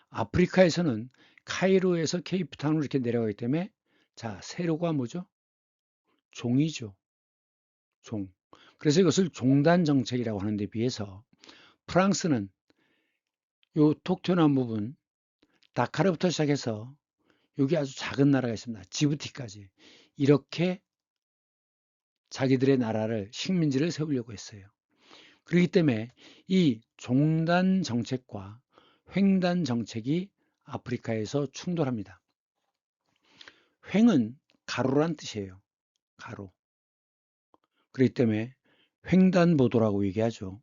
아프리카에서는 카이로에서 케이프타운으로 이렇게 내려가기 때문에, 자, 세로가 뭐죠? 종이죠. 종. 그래서 이것을 종단 정책이라고 하는 데 비해서 프랑스는 요 톡 튀어나온 부분, 다카르부터 시작해서 여기 아주 작은 나라가 있습니다. 지부티까지. 이렇게 자기들의 나라를, 식민지를 세우려고 했어요. 그렇기 때문에 이 종단 정책과 횡단 정책이 아프리카에서 충돌합니다. 횡은 가로란 뜻이에요. 가로. 그렇기 때문에 횡단보도라고 얘기하죠.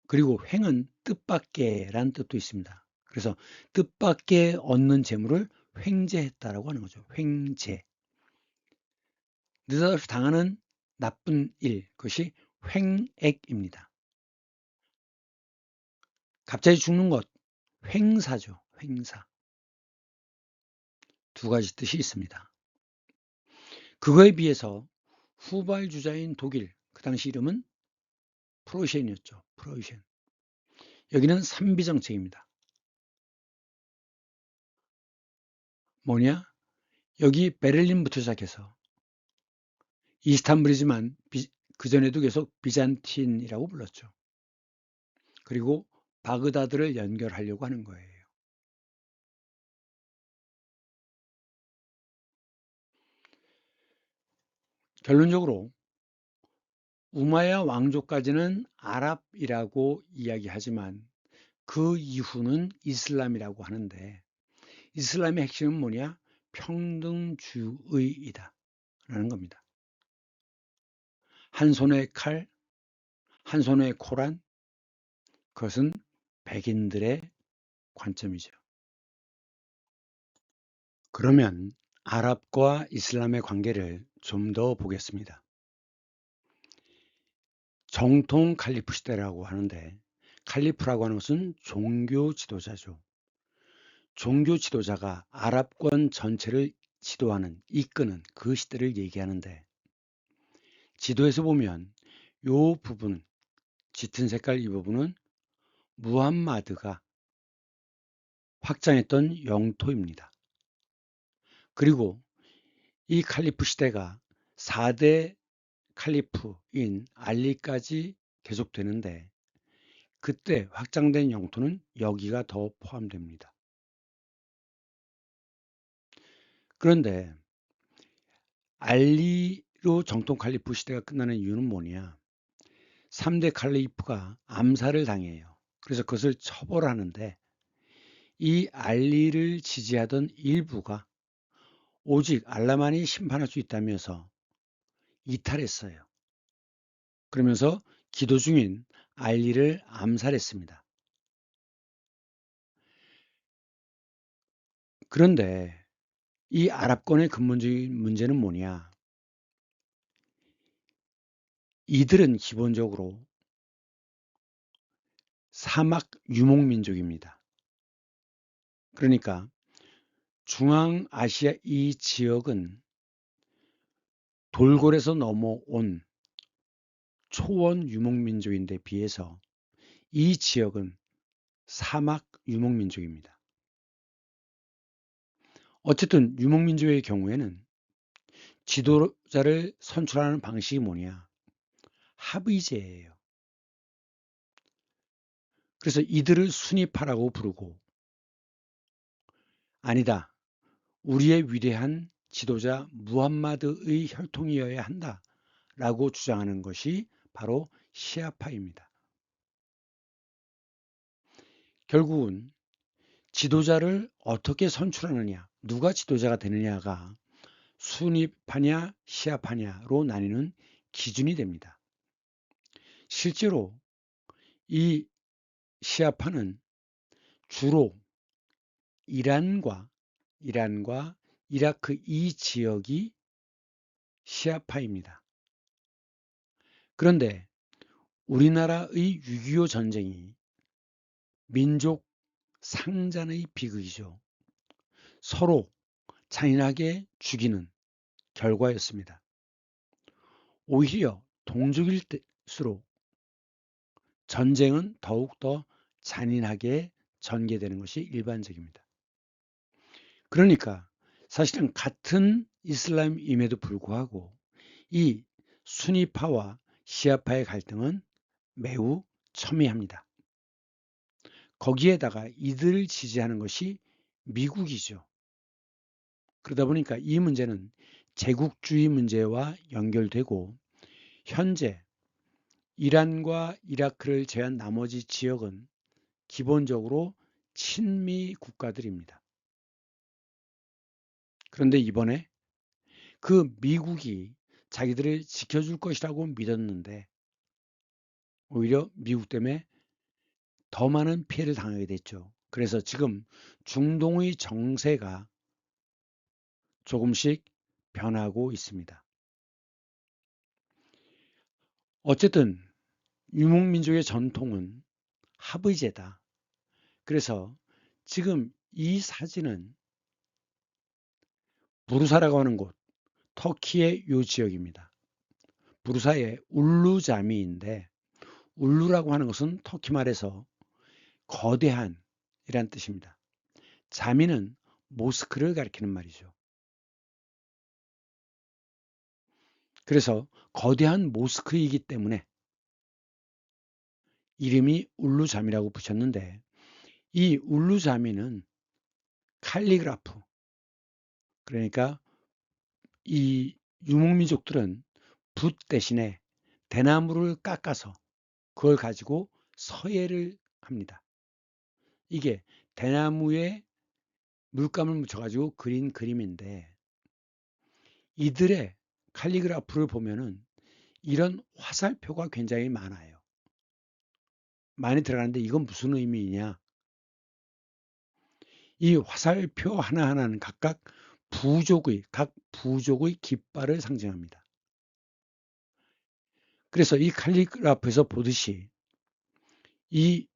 그리고 횡은 뜻밖의란 뜻도 있습니다. 그래서 뜻밖의 얻는 재물을 횡재했다라고 하는 거죠. 횡재. 느닷없이 당하는 나쁜 일, 그것이 횡액입니다. 갑자기 죽는 것, 횡사죠. 횡사. 두 가지 뜻이 있습니다. 그거에 비해서 후발주자인 독일, 그 당시 이름은 프로이센이었죠. 프로이센. 여기는 삼비정책입니다. 뭐냐? 여기 베를린부터 시작해서 이스탄불이지만 그전에도 계속 비잔틴이라고 불렀죠. 그리고 바그다드를 연결하려고 하는 거예요. 결론적으로 우마야 왕조까지는 아랍이라고 이야기하지만 그 이후는 이슬람이라고 하는데, 이슬람의 핵심은 뭐냐? 평등주의이다 라는 겁니다. 한 손에 칼, 한 손에 코란, 그것은 백인들의 관점이죠. 그러면 아랍과 이슬람의 관계를 좀 더 보겠습니다. 정통 칼리프 시대라고 하는데, 칼리프라고 하는 것은 종교 지도자죠. 종교 지도자가 아랍권 전체를 지도하는, 이끄는 그 시대를 얘기하는데, 지도에서 보면 이 부분, 짙은 색깔 이 부분은 무함마드가 확장했던 영토입니다. 그리고 이 칼리프 시대가 4대 칼리프인 알리까지 계속되는데 그때 확장된 영토는 여기가 더 포함됩니다. 그런데 알리로 정통 칼리프 시대가 끝나는 이유는 뭐냐? 3대 칼리프가 암살을 당해요. 그래서 그것을 처벌하는데 이 알리를 지지하던 일부가 오직 알라만이 심판할 수 있다면서 이탈했어요. 그러면서 기도 중인 알리를 암살했습니다. 그런데 이 아랍권의 근본적인 문제는 뭐냐? 이들은 기본적으로 사막 유목민족입니다. 그러니까 중앙아시아 이 지역은 돌고래에서 넘어온 초원 유목민족인데 비해서 이 지역은 사막 유목민족입니다. 어쨌든 유목민족의 경우에는 지도자를 선출하는 방식이 뭐냐? 합의제예요. 그래서 이들을 순위파라고 부르고 아니다. 우리의 위대한 지도자 무함마드의 혈통이어야 한다라고 주장하는 것이 바로 시아파입니다. 결국은 지도자를 어떻게 선출하느냐, 누가 지도자가 되느냐가 순위파냐 시아파냐로 나뉘는 기준이 됩니다. 실제로 이 시아파는 주로 이란과 이라크 이 지역이 시아파입니다. 그런데 우리나라의 6.25 전쟁이 민족 상잔의 비극이죠. 서로 잔인하게 죽이는 결과였습니다. 오히려 동족일수록 전쟁은 더욱더 잔인하게 전개되는 것이 일반적입니다. 그러니까 사실은 같은 이슬람임에도 불구하고 이 수니파와 시아파의 갈등은 매우 첨예합니다. 거기에다가 이들을 지지하는 것이 미국이죠. 그러다 보니까 이 문제는 제국주의 문제와 연결되고 현재 이란과 이라크를 제외한 나머지 지역은 기본적으로 친미 국가들입니다. 그런데 이번에 그 미국이 자기들을 지켜줄 것이라고 믿었는데 오히려 미국 때문에 더 많은 피해를 당하게 됐죠. 그래서 지금 중동의 정세가 조금씩 변하고 있습니다. 어쨌든 유목민족의 전통은 합의제다. 그래서 지금 이 사진은 부르사라고 하는 곳, 터키의 요 지역입니다. 부르사의 울루자미인데 울루라고 하는 것은 터키 말에서 거대한이란 뜻입니다. 자미는 모스크를 가리키는 말이죠. 그래서 거대한 모스크이기 때문에 이름이 울루자미라고 붙였는데 이 울루자미는 칼리그라프 그러니까 이 유목민족들은 붓 대신에 대나무를 깎아서 그걸 가지고 서예를 합니다. 이게 대나무에 물감을 묻혀가지고 그린 그림인데 이들의 칼리그라프를 보면은 이런 화살표가 굉장히 많아요. 많이 들어가는데 이건 무슨 의미냐? 이 화살표 하나하나는 각각 각 부족의 깃발을 상징합니다. 그래서 이 칼리그라프에서 보듯이 이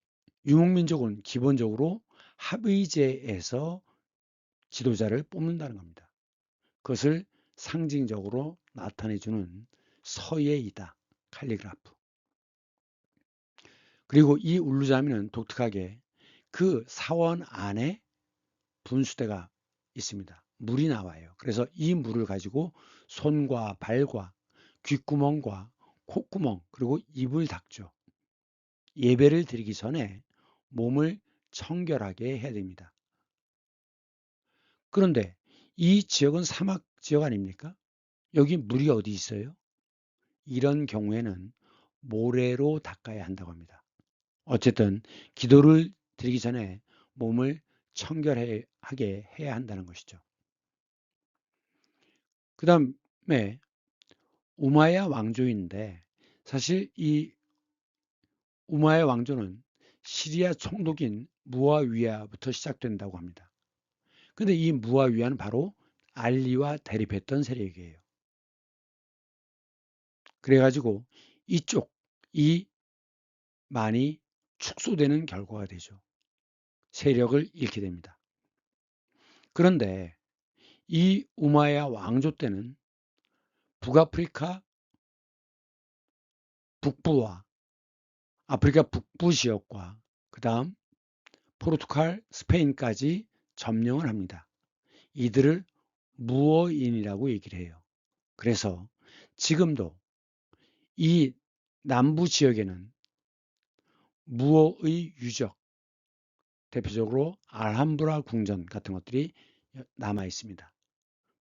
유목민족은 기본적으로 합의제에서 지도자를 뽑는다는 겁니다. 그것을 상징적으로 나타내주는 서예이다. 칼리그라프. 그리고 이 울루자미는 독특하게 그 사원 안에 분수대가 있습니다. 물이 나와요. 그래서 이 물을 가지고 손과 발과 귓구멍과 콧구멍 그리고 입을 닦죠. 예배를 드리기 전에 몸을 청결하게 해야 됩니다. 그런데 이 지역은 사막 지역 아닙니까? 여기 물이 어디 있어요? 이런 경우에는 모래로 닦아야 한다고 합니다. 어쨌든 기도를 드리기 전에 몸을 청결하게 해야 한다는 것이죠. 그 다음에 우마야 왕조인데 사실 이 우마야 왕조는 시리아 총독인 무아위야부터 시작된다고 합니다. 근데 이 무아위야는 바로 알리와 대립했던 세력이에요. 그래가지고 이쪽이 많이 축소되는 결과가 되죠. 세력을 잃게 됩니다. 그런데 이 우마야 왕조 때는 북아프리카 북부와 아프리카 북부 지역과 그 다음 포르투갈, 스페인까지 점령을 합니다. 이들을 무어인이라고 얘기를 해요. 그래서 지금도 이 남부 지역에는 무어의 유적, 대표적으로 알함브라 궁전 같은 것들이 남아 있습니다.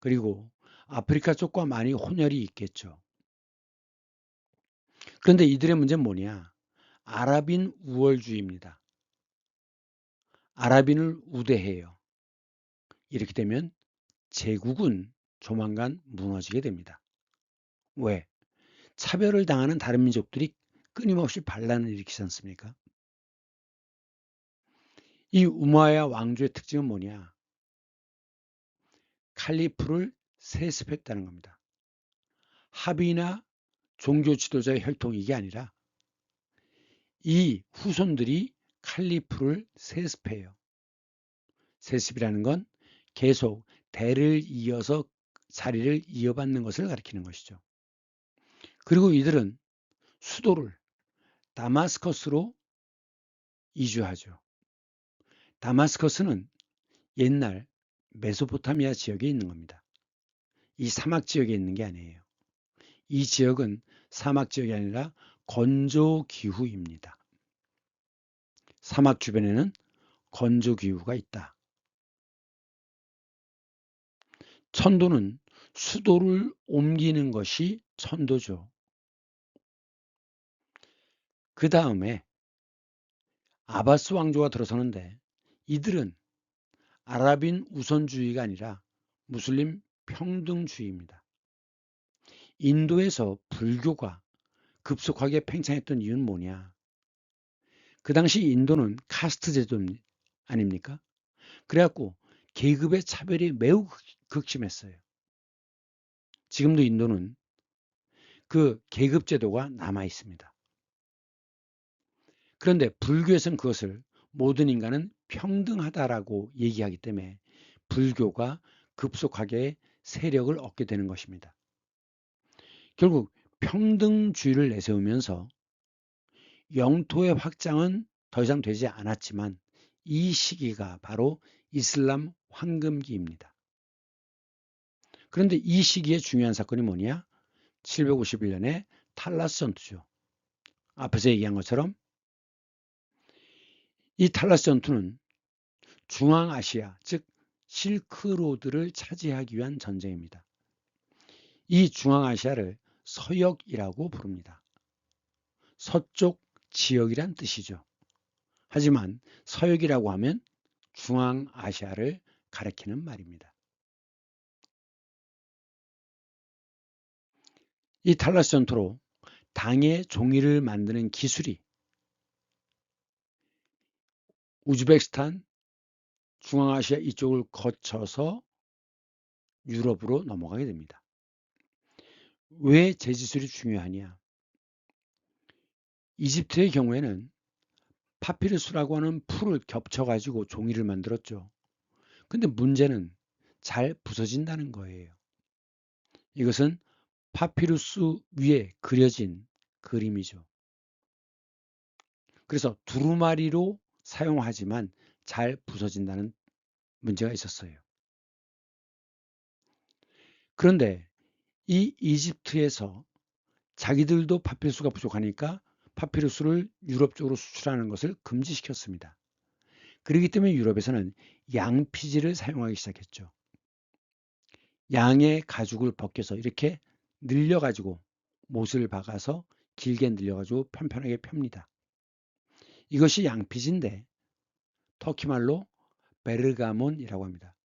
그리고 아프리카 쪽과 많이 혼혈이 있겠죠. 그런데 이들의 문제는 뭐냐? 아랍인 우월주의입니다. 아랍인을 우대해요. 이렇게 되면 제국은 조만간 무너지게 됩니다. 왜? 차별을 당하는 다른 민족들이 끊임없이 반란을 일으키지 않습니까? 이 우마야 왕조의 특징은 뭐냐? 칼리프를 세습했다는 겁니다. 합의나 종교 지도자의 혈통 이게 아니라 이 후손들이 칼리프를 세습해요. 세습이라는 건 계속 대를 이어서 자리를 이어받는 것을 가리키는 것이죠. 그리고 이들은 수도를 다마스커스로 이주하죠. 다마스커스는 옛날 메소포타미아 지역에 있는 겁니다. 이 사막 지역에 있는 게 아니에요. 이 지역은 사막 지역이 아니라 건조 기후입니다. 사막 주변에는 건조 기후가 있다. 천도는 수도를 옮기는 것이 천도죠. 그 다음에 아바스 왕조가 들어서는데 이들은 아랍인 우선주의가 아니라 무슬림 평등주의입니다. 인도에서 불교가 급속하게 팽창했던 이유는 뭐냐? 그 당시 인도는 카스트 제도 아닙니까? 그래갖고 계급의 차별이 매우 극심했어요. 지금도 인도는 그 계급 제도가 남아 있습니다. 그런데 불교에서는 그것을 모든 인간은 평등하다라고 얘기하기 때문에 불교가 급속하게 세력을 얻게 되는 것입니다. 결국 평등주의를 내세우면서 영토의 확장은 더 이상 되지 않았지만 이 시기가 바로 이슬람 황금기입니다. 그런데 이 시기에 중요한 사건이 뭐냐? 751년에 탈라스 전투죠. 앞에서 얘기한 것처럼 이 탈라스 전투는 중앙아시아, 즉 실크로드를 차지하기 위한 전쟁입니다. 이 중앙아시아를 서역이라고 부릅니다. 서쪽 지역이란 뜻이죠. 하지만 서역이라고 하면 중앙아시아를 가리키는 말입니다. 이 탈라스 전투로 당의 종이를 만드는 기술이 우즈베키스탄, 중앙아시아 이쪽을 거쳐서 유럽으로 넘어가게 됩니다. 왜 제지술이 중요하냐? 이집트의 경우에는 파피루스라고 하는 풀을 겹쳐가지고 종이를 만들었죠. 근데 문제는 잘 부서진다는 거예요. 이것은 파피루스 위에 그려진 그림이죠. 그래서 두루마리로 사용하지만 잘 부서진다는 문제가 있었어요. 그런데 이 이집트에서 자기들도 파피루스가 부족하니까 파피루스를 유럽 쪽으로 수출하는 것을 금지시켰습니다. 그렇기 때문에 유럽에서는 양피지를 사용하기 시작했죠. 양의 가죽을 벗겨서 이렇게 늘려가지고 못을 박아서 길게 늘려가지고 편편하게 펴니다. 이것이 양피지인데 터키 말로 베르가몬이라고 합니다.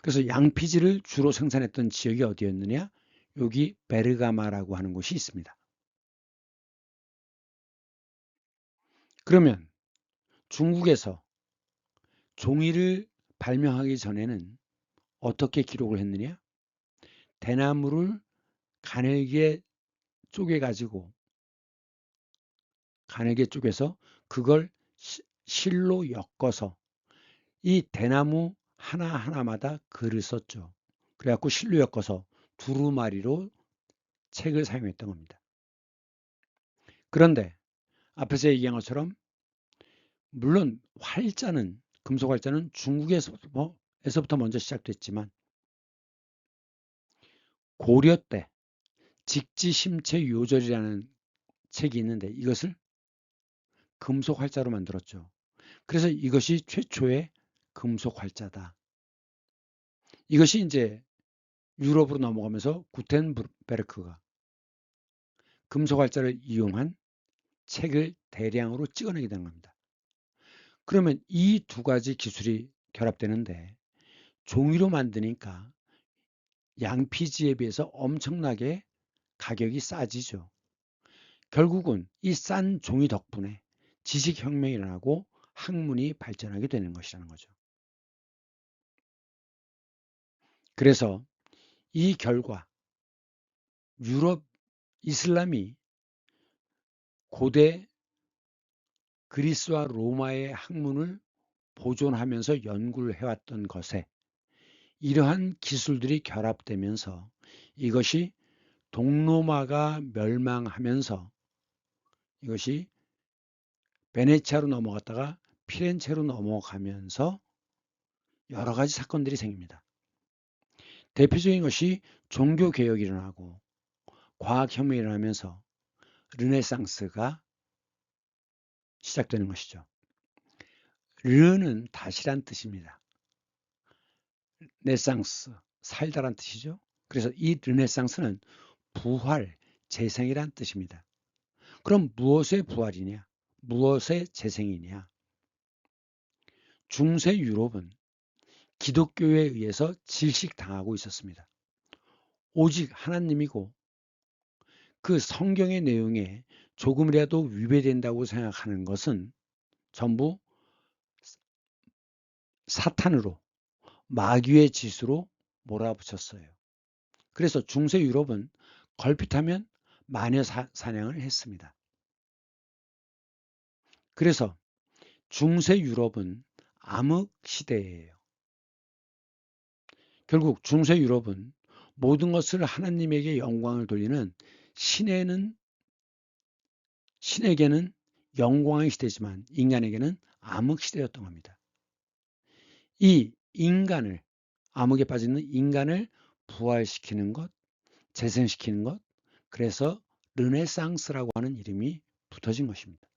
그래서 양피지를 주로 생산했던 지역이 어디였느냐? 여기 베르가마라고 하는 곳이 있습니다. 그러면 중국에서 종이를 발명하기 전에는 어떻게 기록을 했느냐? 대나무를 가늘게 쪼개가지고 가늘게 쪼개서 그걸 실로 엮어서 이 대나무 하나하나마다 글을 썼죠. 그래갖고 실로 엮어서 두루마리로 책을 사용했던 겁니다. 그런데 앞에서 얘기한 것처럼 물론 활자는 금속 활자는 중국에서부터 먼저 시작됐지만 고려 때 직지심체 요절이라는 책이 있는데 이것을 금속 활자로 만들었죠. 그래서 이것이 최초의 금속 활자다. 이것이 이제 유럽으로 넘어가면서 구텐베르크가 금속 활자를 이용한 책을 대량으로 찍어내게 된 겁니다. 그러면 이 두 가지 기술이 결합되는데 종이로 만드니까 양피지에 비해서 엄청나게 가격이 싸지죠. 결국은 이 싼 종이 덕분에 지식혁명이 일어나고 학문이 발전하게 되는 것이라는 거죠. 그래서 이 결과 유럽 이슬람이 고대 그리스와 로마의 학문을 보존하면서 연구를 해왔던 것에 이러한 기술들이 결합되면서 이것이 동로마가 멸망하면서 이것이 베네치아로 넘어갔다가 피렌체로 넘어가면서 여러 가지 사건들이 생깁니다. 대표적인 것이 종교개혁이 일어나고 과학혁명이 일어나면서 르네상스가 시작되는 것이죠. 르는 다시란 뜻입니다. 네상스, 살다란 뜻이죠. 그래서 이 르네상스는 부활, 재생이란 뜻입니다. 그럼 무엇의 부활이냐? 무엇의 재생이냐? 중세 유럽은 기독교에 의해서 질식당하고 있었습니다. 오직 하나님이고 그 성경의 내용에 조금이라도 위배된다고 생각하는 것은 전부 사탄으로 마귀의 짓으로 몰아붙였어요. 그래서 중세 유럽은 걸핏하면 마녀 사냥을 했습니다. 그래서 중세 유럽은 암흑 시대예요. 결국 중세 유럽은 모든 것을 하나님에게 영광을 돌리는 신에게는 영광의 시대지만 인간에게는 암흑 시대였던 겁니다. 이 인간을 암흑에 빠지는 인간을 부활시키는 것, 재생시키는 것, 그래서 르네상스라고 하는 이름이 붙어진 것입니다.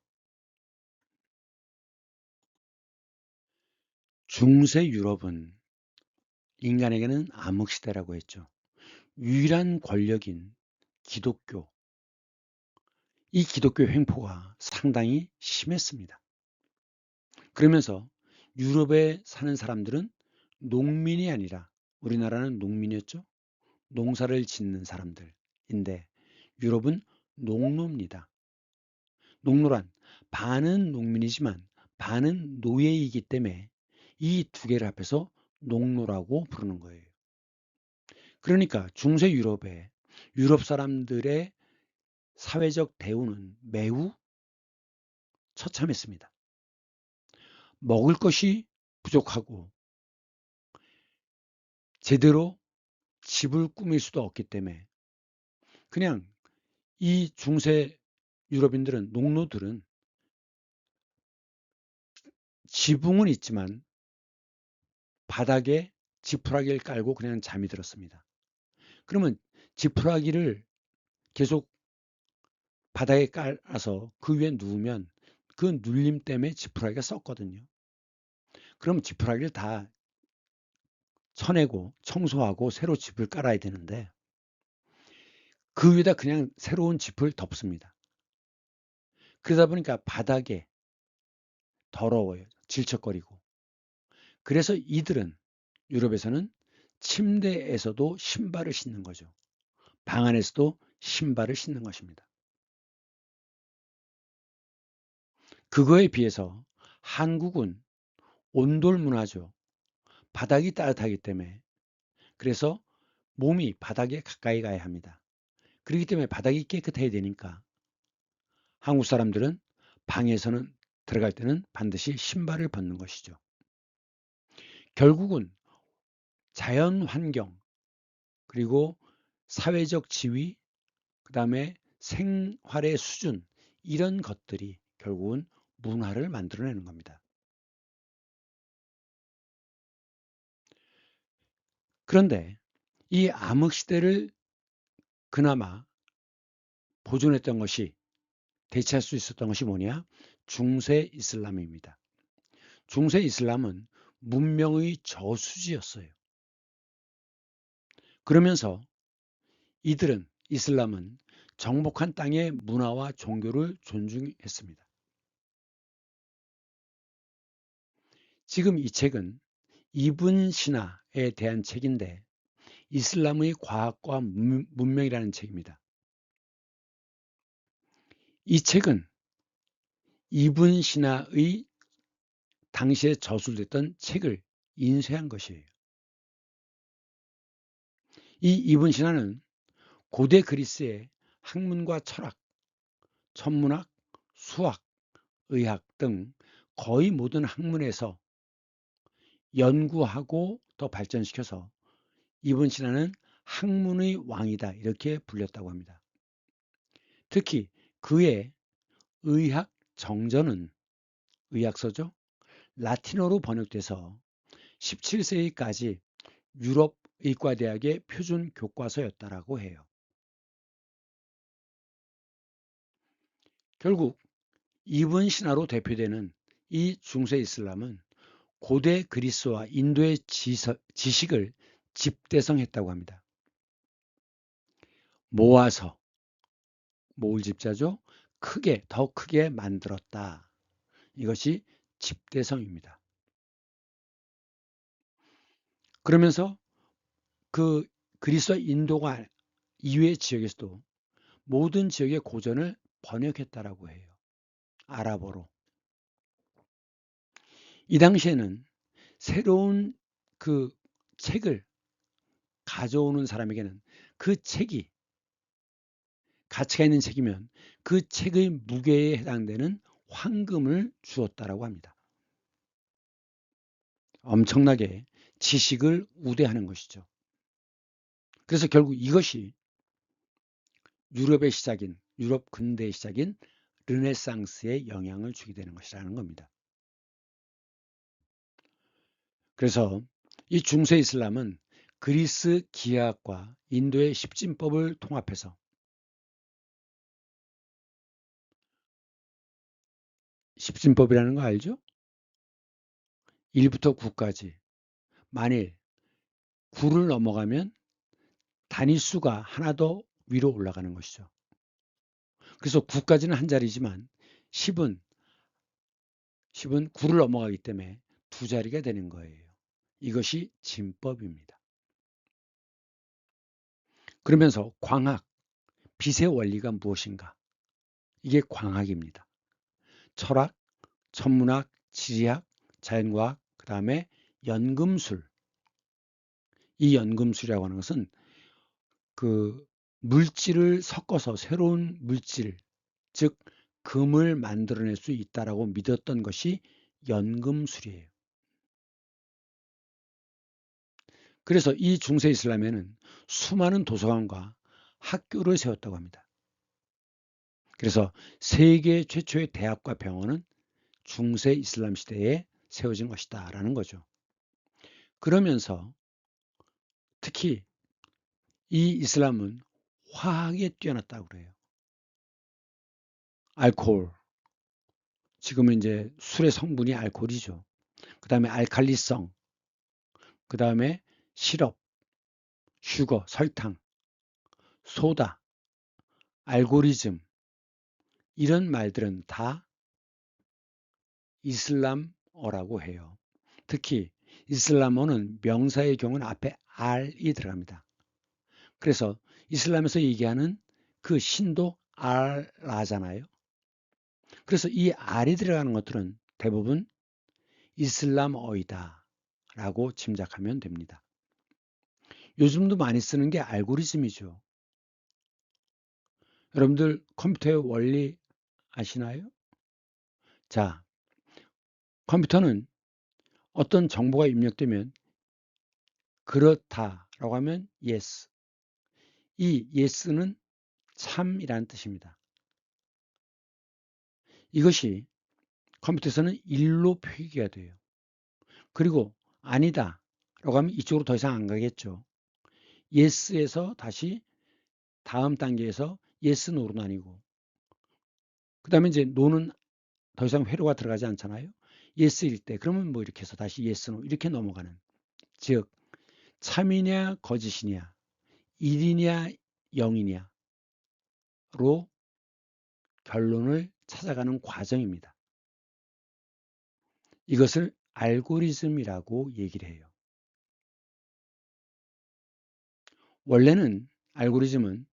중세 유럽은 인간에게는 암흑 시대라고 했죠. 유일한 권력인 기독교, 이 기독교 횡포가 상당히 심했습니다. 그러면서 유럽에 사는 사람들은 농민이 아니라 우리나라는 농민이었죠. 농사를 짓는 사람들인데 유럽은 농노입니다. 농노란 반은 농민이지만 반은 노예이기 때문에 이 두 개를 합해서 농노라고 부르는 거예요. 그러니까 중세 유럽에 유럽 사람들의 사회적 대우는 매우 처참했습니다. 먹을 것이 부족하고 제대로 집을 꾸밀 수도 없기 때문에 그냥 이 중세 유럽인들은 농노들은 지붕은 있지만 바닥에 지푸라기를 깔고 그냥 잠이 들었습니다. 그러면 지푸라기를 계속 바닥에 깔아서 그 위에 누우면 그 눌림 때문에 지푸라기가 썩거든요. 그럼 지푸라기를 다 쳐내고 청소하고 새로 짚을 깔아야 되는데 그 위에다 그냥 새로운 짚을 덮습니다. 그러다 보니까 바닥에 더러워요. 질척거리고. 그래서 이들은 유럽에서는 침대에서도 신발을 신는 거죠. 방 안에서도 신발을 신는 것입니다. 그거에 비해서 한국은 온돌 문화죠. 바닥이 따뜻하기 때문에. 그래서 몸이 바닥에 가까이 가야 합니다. 그렇기 때문에 바닥이 깨끗해야 되니까 한국 사람들은 방에서는 들어갈 때는 반드시 신발을 벗는 것이죠. 결국은 자연 환경, 그리고 사회적 지위, 그 다음에 생활의 수준, 이런 것들이 결국은 문화를 만들어내는 겁니다. 그런데 이 암흑시대를 그나마 보존했던 것이, 대체할 수 있었던 것이 뭐냐? 중세 이슬람입니다. 중세 이슬람은 문명의 저수지였어요. 그러면서 이슬람은 정복한 땅의 문화와 종교를 존중했습니다. 지금 이 책은 이븐 시나에 대한 책인데 이슬람의 과학과 문명이라는 책입니다. 이 책은 이븐 시나의 당시에 저술됐던 책을 인쇄한 것이에요. 이 이븐 시나는 고대 그리스의 학문과 철학, 천문학, 수학, 의학 등 거의 모든 학문에서 연구하고 더 발전시켜서 이븐 시나는 학문의 왕이다, 이렇게 불렸다고 합니다. 특히 그의 의학 정전은, 의학서죠, 라틴어로 번역돼서 17세기까지 유럽 의과대학의 표준 교과서였다라고 해요. 결국 이븐 시나로 대표되는 이 중세 이슬람은 고대 그리스와 인도의 지식을 집대성했다고 합니다. 모아서, 모을 집자죠, 더 크게 만들었다. 이것이 집대성입니다. 그러면서 그 그리스와 인도가 이외의 지역에서도 모든 지역의 고전을 번역했다라고 해요. 아랍어로. 이 당시에는 새로운 그 책을 가져오는 사람에게는 그 책이 가치가 있는 책이면 그 책의 무게에 해당되는 황금을 주었다라고 합니다. 엄청나게 지식을 우대하는 것이죠. 그래서 결국 이것이 유럽 근대의 시작인 르네상스에 영향을 주게 되는 것이라는 겁니다. 그래서 이 중세 이슬람은 그리스 기하학과 인도의 십진법을 통합해서, 십진법이라는 거 알죠? 1부터 9까지. 만일 9를 넘어가면 단위수가 하나 더 위로 올라가는 것이죠. 그래서 9까지는 한 자리지만 10은 9를 넘어가기 때문에 두 자리가 되는 거예요. 이것이 진법입니다. 그러면서 광학, 빛의 원리가 무엇인가? 이게 광학입니다. 철학, 천문학, 지리학, 자연과학, 그 다음에 연금술. 이 연금술이라고 하는 것은 그 물질을 섞어서 새로운 물질, 즉 금을 만들어낼 수 있다라고 믿었던 것이 연금술이에요. 그래서 이 중세 이슬람에는 수많은 도서관과 학교를 세웠다고 합니다. 그래서 세계 최초의 대학과 병원은 중세 이슬람 시대에 세워진 것이다라는 거죠. 그러면서 특히 이 이슬람은 화학에 뛰어났다고 그래요. 알코올, 지금은 이제 술의 성분이 알코올이죠. 그 다음에 알칼리성, 그 다음에 시럽, 슈거, 설탕, 소다, 알고리즘, 이런 말들은 다 이슬람어라고 해요. 특히 이슬람어는 명사의 경우는 앞에 R이 들어갑니다. 그래서 이슬람에서 얘기하는 그 신도 알라잖아요. 그래서 이 R이 들어가는 것들은 대부분 이슬람어이다 라고 짐작하면 됩니다. 요즘도 많이 쓰는 게 알고리즘이죠. 여러분들 컴퓨터의 원리 아시나요? 자, 컴퓨터는 어떤 정보가 입력되면 그렇다라고 하면 yes. 이 yes는 참이라는 뜻입니다. 이것이 컴퓨터에서는 1로 표기가 돼요. 그리고 아니다 라고 하면 이쪽으로 더 이상 안 가겠죠. yes에서 다시 다음 단계에서 yes, no로 나뉘고, 그 다음에 이제 no는 더 이상 회로가 들어가지 않잖아요. yes일 때 그러면 뭐 이렇게 해서 다시 yes, no 이렇게 넘어가는, 즉 참이냐 거짓이냐, 1이냐 0이냐로 결론을 찾아가는 과정입니다. 이것을 알고리즘이라고 얘기를 해요. 원래는 알고리즘은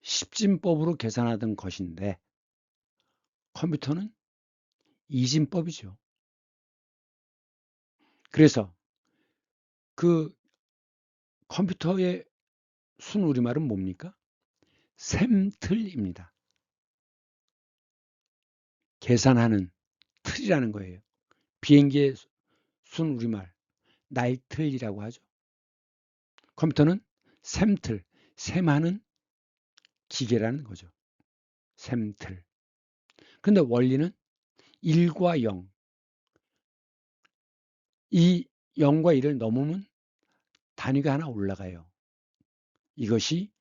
십진법으로 계산하던 것인데 컴퓨터는 이진법이죠. 그래서 그 컴퓨터의 순우리말은 뭡니까? 샘틀입니다. 계산하는 틀이라는 거예요. 비행기의 순우리말 나이틀이라고 하죠. 컴퓨터는 샘틀, 셈하는 기계라는 거죠. 샘틀. 근데 원리는 1과 0. 이 0과 1을 넘으면 단위가 하나 올라가요. 이것이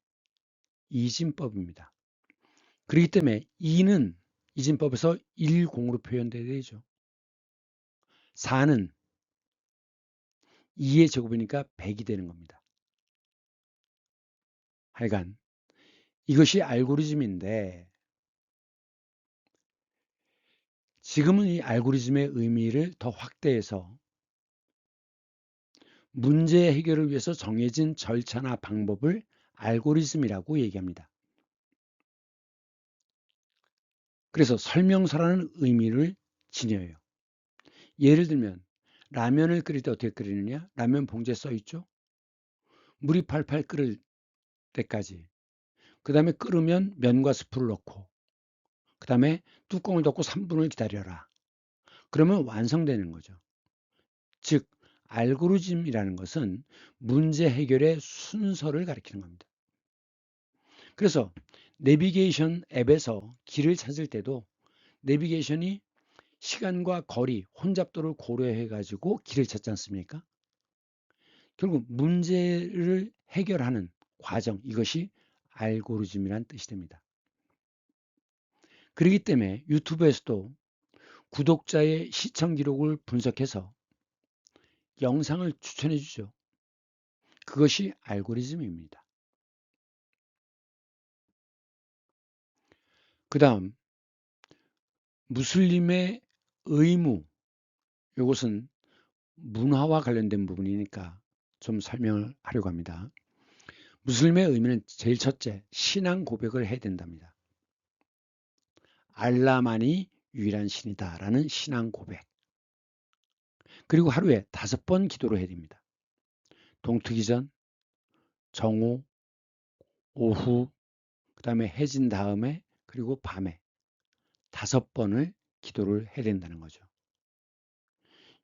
이진법입니다. 그렇기 때문에 2는 이진법에서 1, 0으로 표현돼야 되죠. 4는 2의 제곱이니까 100이 되는 겁니다. 하여간 이것이 알고리즘인데 지금은 이 알고리즘의 의미를 더 확대해서 문제 해결을 위해서 정해진 절차나 방법을 알고리즘이라고 얘기합니다. 그래서 설명서라는 의미를 지녀요. 예를 들면 라면을 끓일 때 어떻게 끓이느냐? 라면 봉지에 써 있죠. 물이 팔팔 끓을 때까지. 그 다음에 끓으면 면과 스프를 넣고 그 다음에 뚜껑을 덮고 3분을 기다려라. 그러면 완성되는 거죠. 즉 알고리즘이라는 것은 문제 해결의 순서를 가리키는 겁니다. 그래서 내비게이션 앱에서 길을 찾을 때도 내비게이션이 시간과 거리, 혼잡도를 고려해 가지고 길을 찾지 않습니까? 결국 문제를 해결하는 과정, 이것이 알고리즘이란 뜻이 됩니다. 그렇기 때문에 유튜브에서도 구독자의 시청 기록을 분석해서 영상을 추천해 주죠. 그것이 알고리즘입니다. 그 다음 무슬림의 의무, 이것은 문화와 관련된 부분이니까 좀 설명을 하려고 합니다. 무슬림의 의미는 제일 첫째, 신앙 고백을 해야 된답니다. 알라만이 유일한 신이다 라는 신앙 고백. 그리고 하루에 5번 기도를 해야 됩니다. 동트기 전, 정오, 오후, 그 다음에 해진 다음에, 그리고 밤에 5번을 기도를 해야 된다는 거죠.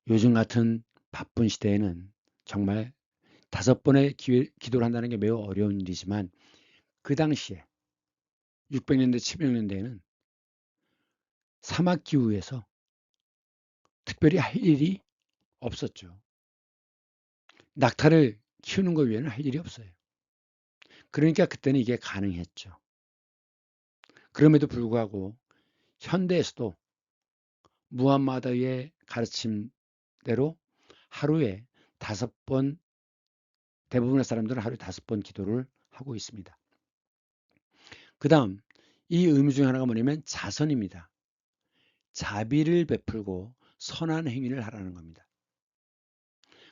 요즘 같은 바쁜 시대에는 정말 5번의 기도를 한다는 게 매우 어려운 일이지만 그 당시에 600년대, 700년대에는 사막 기후에서 특별히 할 일이 없었죠. 낙타를 키우는 것 외에는 할 일이 없어요. 그러니까 그때는 이게 가능했죠. 그럼에도 불구하고 현대에서도 무함마드의 가르침대로 하루에 5번, 대부분의 사람들은 하루에 5번 기도를 하고 있습니다. 그 다음 이 의미 중 하나가 뭐냐면 자선입니다. 자비를 베풀고 선한 행위를 하라는 겁니다.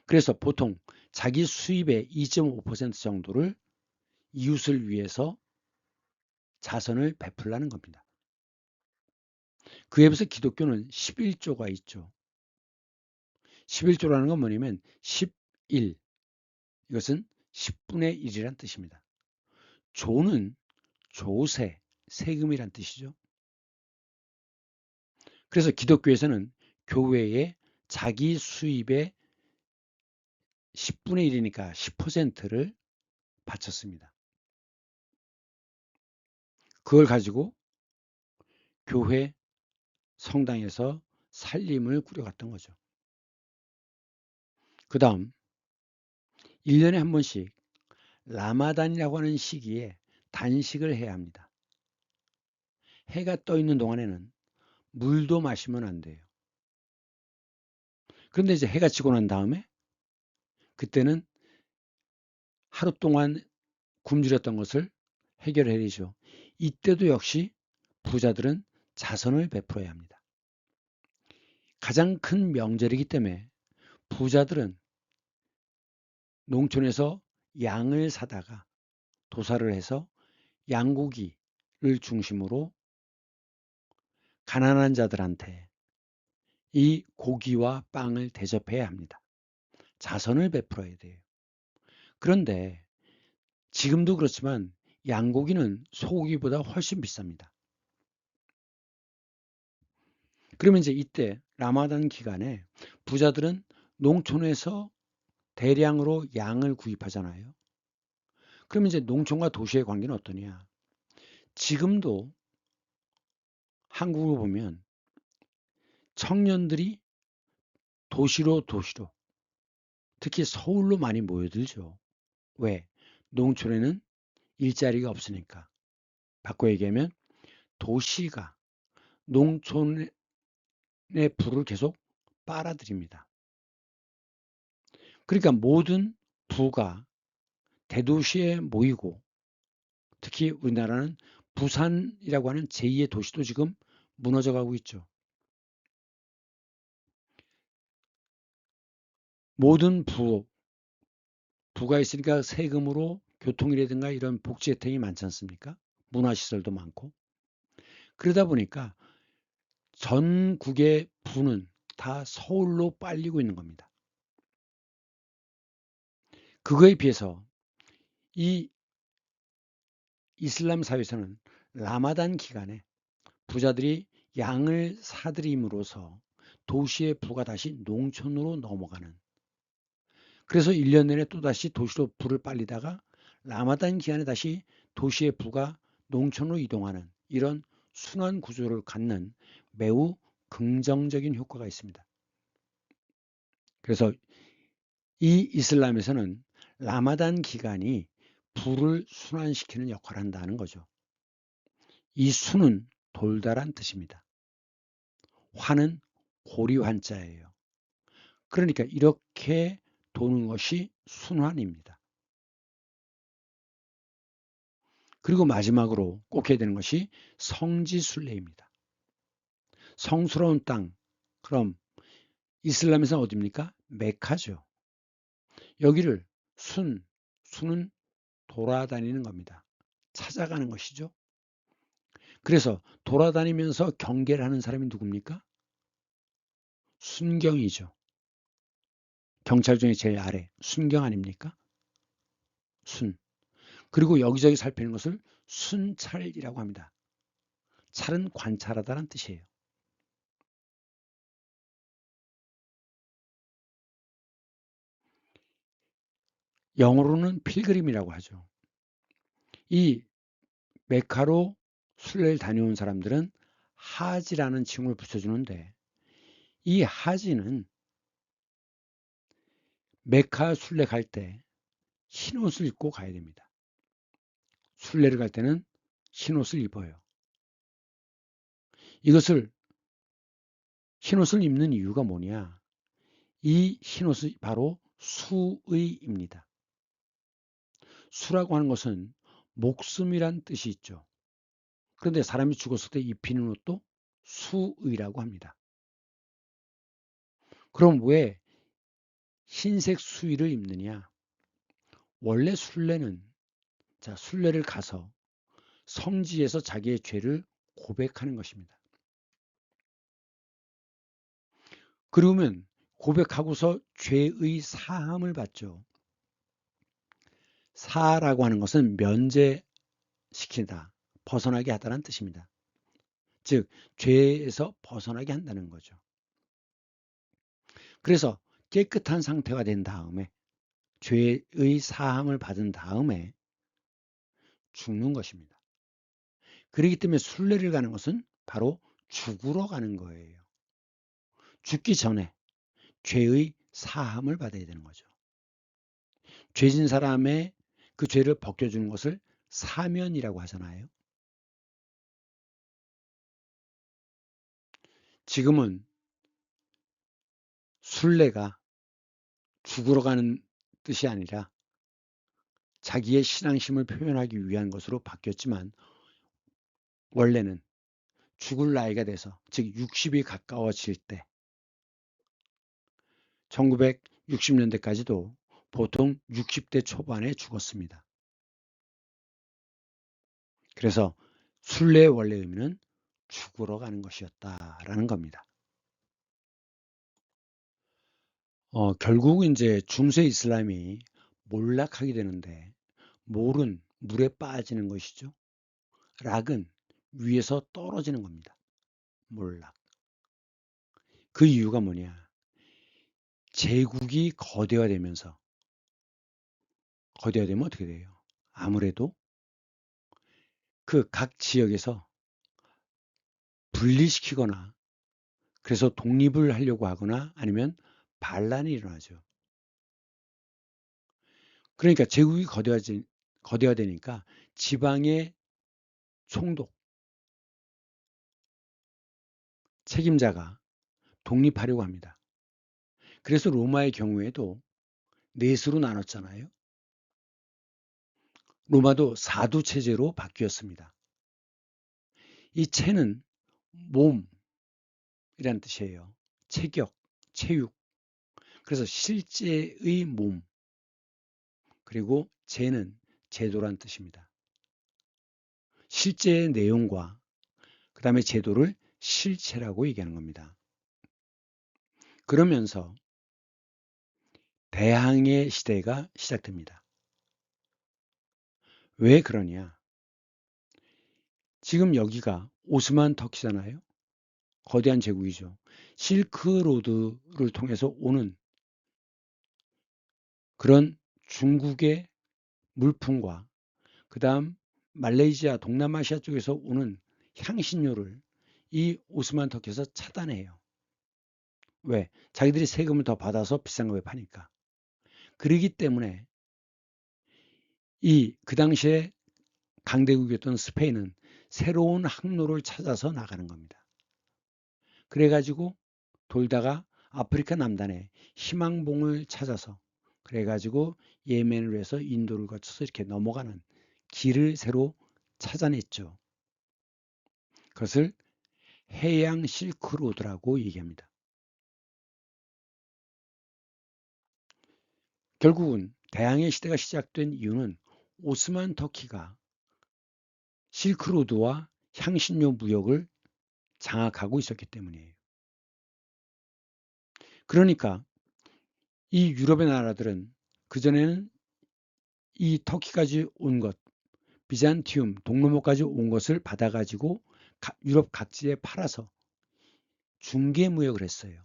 그래서 보통 자기 수입의 2.5% 정도를 이웃을 위해서 자선을 베풀라는 겁니다. 그에 비해서 기독교는 11조가 있죠. 11조라는 건 뭐냐면 11, 이것은 10분의 1이란 뜻입니다. 조는 조세, 세금이란 뜻이죠. 그래서 기독교에서는 교회의 자기 수입의 10분의 1이니까 10%를 바쳤습니다. 그걸 가지고 교회 성당에서 살림을 꾸려갔던 거죠. 그 다음 1년에 한 번씩 라마단이라고 하는 시기에 단식을 해야 합니다. 해가 떠 있는 동안에는 물도 마시면 안 돼요. 그런데 이제 해가 지고 난 다음에 그때는 하루 동안 굶주렸던 것을 해결해야죠. 이때도 역시 부자들은 자선을 베풀어야 합니다. 가장 큰 명절이기 때문에 부자들은 농촌에서 양을 사다가 도살을 해서 양고기를 중심으로 가난한 자들한테 이 고기와 빵을 대접해야 합니다. 자선을 베풀어야 돼요. 그런데 지금도 그렇지만 양고기는 소고기보다 훨씬 비쌉니다. 그러면 이제 이때 라마단 기간에 부자들은 농촌에서 대량으로 양을 구입하잖아요. 그러면 이제 농촌과 도시의 관계는 어떠냐? 지금도 한국을 보면 청년들이 도시로 특히 서울로 많이 모여들죠. 왜? 농촌에는 일자리가 없으니까. 바꿔 얘기하면 도시가 농촌의 부를 계속 빨아들입니다. 그러니까 모든 부가 대도시에 모이고 특히 우리나라는 부산이라고 하는 제2의 도시도 지금 무너져 가고 있죠. 모든 부가 있으니까 세금으로 교통이라든가 이런 복지 혜택이 많지 않습니까? 문화시설도 많고. 그러다 보니까 전국의 부는 다 서울로 빨리고 있는 겁니다. 그거에 비해서 이 이슬람 사회에서는 라마단 기간에 부자들이 양을 사들임으로써 도시의 부가 다시 농촌으로 넘어가는, 그래서 1년 내내 또다시 도시로 부를 빨리다가 라마단 기간에 다시 도시의 부가 농촌으로 이동하는 이런 순환 구조를 갖는 매우 긍정적인 효과가 있습니다. 그래서 이 이슬람에서는 라마단 기간이 부를 순환시키는 역할을 한다는 거죠. 이 수는 돌다란 뜻입니다. 화는 고리환자예요. 그러니까 이렇게 도는 것이 순환입니다. 그리고 마지막으로 꼭 해야 되는 것이 성지순례입니다. 성스러운 땅, 그럼 이슬람에서는 어디입니까? 메카죠. 여기를 수는 돌아다니는 겁니다. 찾아가는 것이죠. 그래서 돌아다니면서 경계를 하는 사람이 누굽니까? 순경이죠. 경찰 중에 제일 아래 순경 아닙니까? 순. 그리고 여기저기 살피는 것을 순찰이라고 합니다. 찰은 관찰하다는 뜻이에요. 영어로는 필그림이라고 하죠. 이 메카로 순례를 다녀온 사람들은 하지라는 칭호를 붙여주는데 이 하지는 메카 순례 갈 때 흰 옷을 입고 가야 됩니다. 순례를 갈 때는 흰옷을 입어요. 이것을 흰옷을 입는 이유가 뭐냐? 이 흰옷이 바로 수의입니다. 수라고 하는 것은 목숨이란 뜻이 있죠. 그런데 사람이 죽었을 때 입히는 옷도 수의라고 합니다. 그럼 왜 흰색 수의를 입느냐? 원래 순례는 순례를 가서 성지에서 자기의 죄를 고백하는 것입니다. 그러면 고백하고서 죄의 사함을 받죠. 사라고 하는 것은 면제시키다, 벗어나게 하다는 뜻입니다. 즉 죄에서 벗어나게 한다는 거죠. 그래서 깨끗한 상태가 된 다음에 죄의 사함을 받은 다음에 죽는 것입니다. 그렇기 때문에 순례를 가는 것은 바로 죽으러 가는 거예요. 죽기 전에 죄의 사함을 받아야 되는 거죠. 죄진 사람의 그 죄를 벗겨주는 것을 사면이라고 하잖아요. 지금은 순례가 죽으러 가는 뜻이 아니라 자기의 신앙심을 표현하기 위한 것으로 바뀌었지만 원래는 죽을 나이가 돼서 즉 60이 가까워질 때 1960년대까지도 보통 60대 초반에 죽었습니다. 그래서 순례의 원래 의미는 죽으러 가는 것이었다라는 겁니다. 결국 이제 중세 이슬람이 몰락하게 되는데 몰은 물에 빠지는 것이죠. 락은 위에서 떨어지는 겁니다. 몰락. 그 이유가 뭐냐? 제국이 거대화되면 어떻게 돼요? 아무래도 그 각 지역에서 분리시키거나 그래서 독립을 하려고 하거나 아니면 반란이 일어나죠. 그러니까 제국이 거대화되니까 지방의 총독, 책임자가 독립하려고 합니다. 그래서 로마의 경우에도 넷으로 나눴잖아요. 로마도 사두 체제로 바뀌었습니다. 이 체는 몸이라는 뜻이에요. 체격, 체육. 그래서 실제의 몸. 그리고 제는 제도란 뜻입니다. 실제의 내용과 그 다음에 제도를 실체라고 얘기하는 겁니다. 그러면서 대항해 시대가 시작됩니다. 왜 그러냐? 지금 여기가 오스만 터키잖아요. 거대한 제국이죠. 실크로드를 통해서 오는 그런 중국의 물품과 그 다음 말레이시아, 동남아시아 쪽에서 오는 향신료를 이 오스만 터키에서 차단해요. 왜? 자기들이 세금을 더 받아서 비싼 거에 파니까. 그러기 때문에 그 당시에 강대국이었던 스페인은 새로운 항로를 찾아서 나가는 겁니다. 그래가지고 돌다가 아프리카 남단에 희망봉을 찾아서 그래가지고 예멘을 해서 인도를 거쳐서 이렇게 넘어가는 길을 새로 찾아냈죠. 그것을 해양 실크로드라고 얘기합니다. 결국은 대항해 시대가 시작된 이유는 오스만 터키가 실크로드와 향신료 무역을 장악하고 있었기 때문이에요. 그러니까 이 유럽의 나라들은 그전에는 이 터키까지 온 것, 비잔티움, 동로모까지 온 것을 받아가지고 유럽 각지에 팔아서 중개무역을 했어요.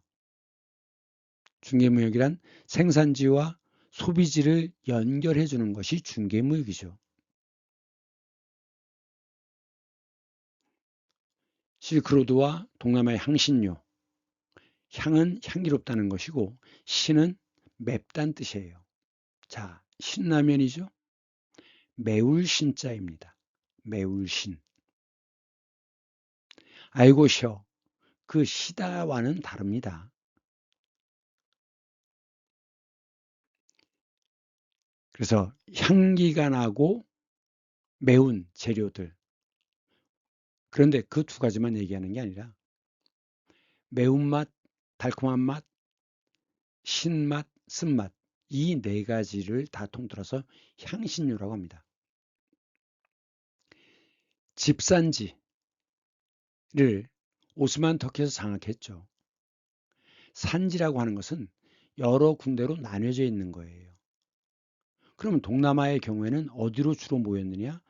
중개무역이란 생산지와 소비지를 연결해 주는 것이 중개무역이죠. 실크로드와 동남아의 향신료, 향은 향기롭다는 것이고 신은 맵다는 뜻이에요. 자, 신라면이죠. 매울신자입니다. 매울신. 아이고 쉬어. 그 시다와는 다릅니다. 그래서 향기가 나고 매운 재료들. 그런데 그 두 가지만 얘기하는 게 아니라 매운맛, 달콤한 맛, 신맛, 쓴맛 이 네 가지를 다 통틀어서 향신료라고 합니다. 집산지를 오스만 터키에서 장악했죠. 산지라고 하는 것은 여러 군데로 나뉘어져 있는 거예요. 그러면 동남아의 경우에는 어디로 주로 모였느냐?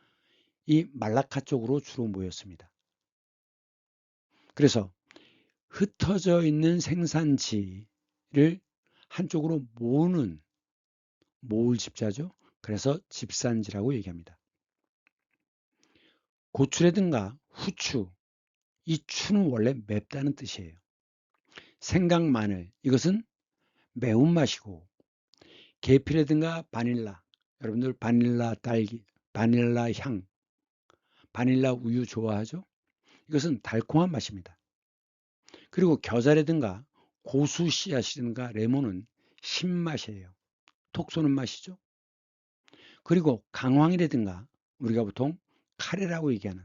이 말라카 쪽으로 주로 모였습니다. 그래서 흩어져 있는 생산지를 한쪽으로 모을 집자죠. 그래서 집산지라고 얘기합니다. 고추라든가 후추, 이 추는 원래 맵다는 뜻이에요. 생강, 마늘, 이것은 매운맛이고, 계피라든가 바닐라, 여러분들 바닐라 딸기, 바닐라 향, 바닐라 우유 좋아하죠? 이것은 달콤한 맛입니다. 그리고 겨자라든가 고수 씨앗이든가 레몬은 신맛이에요. 톡 쏘는 맛이죠. 그리고 강황이라든가 우리가 보통 카레라고 얘기하는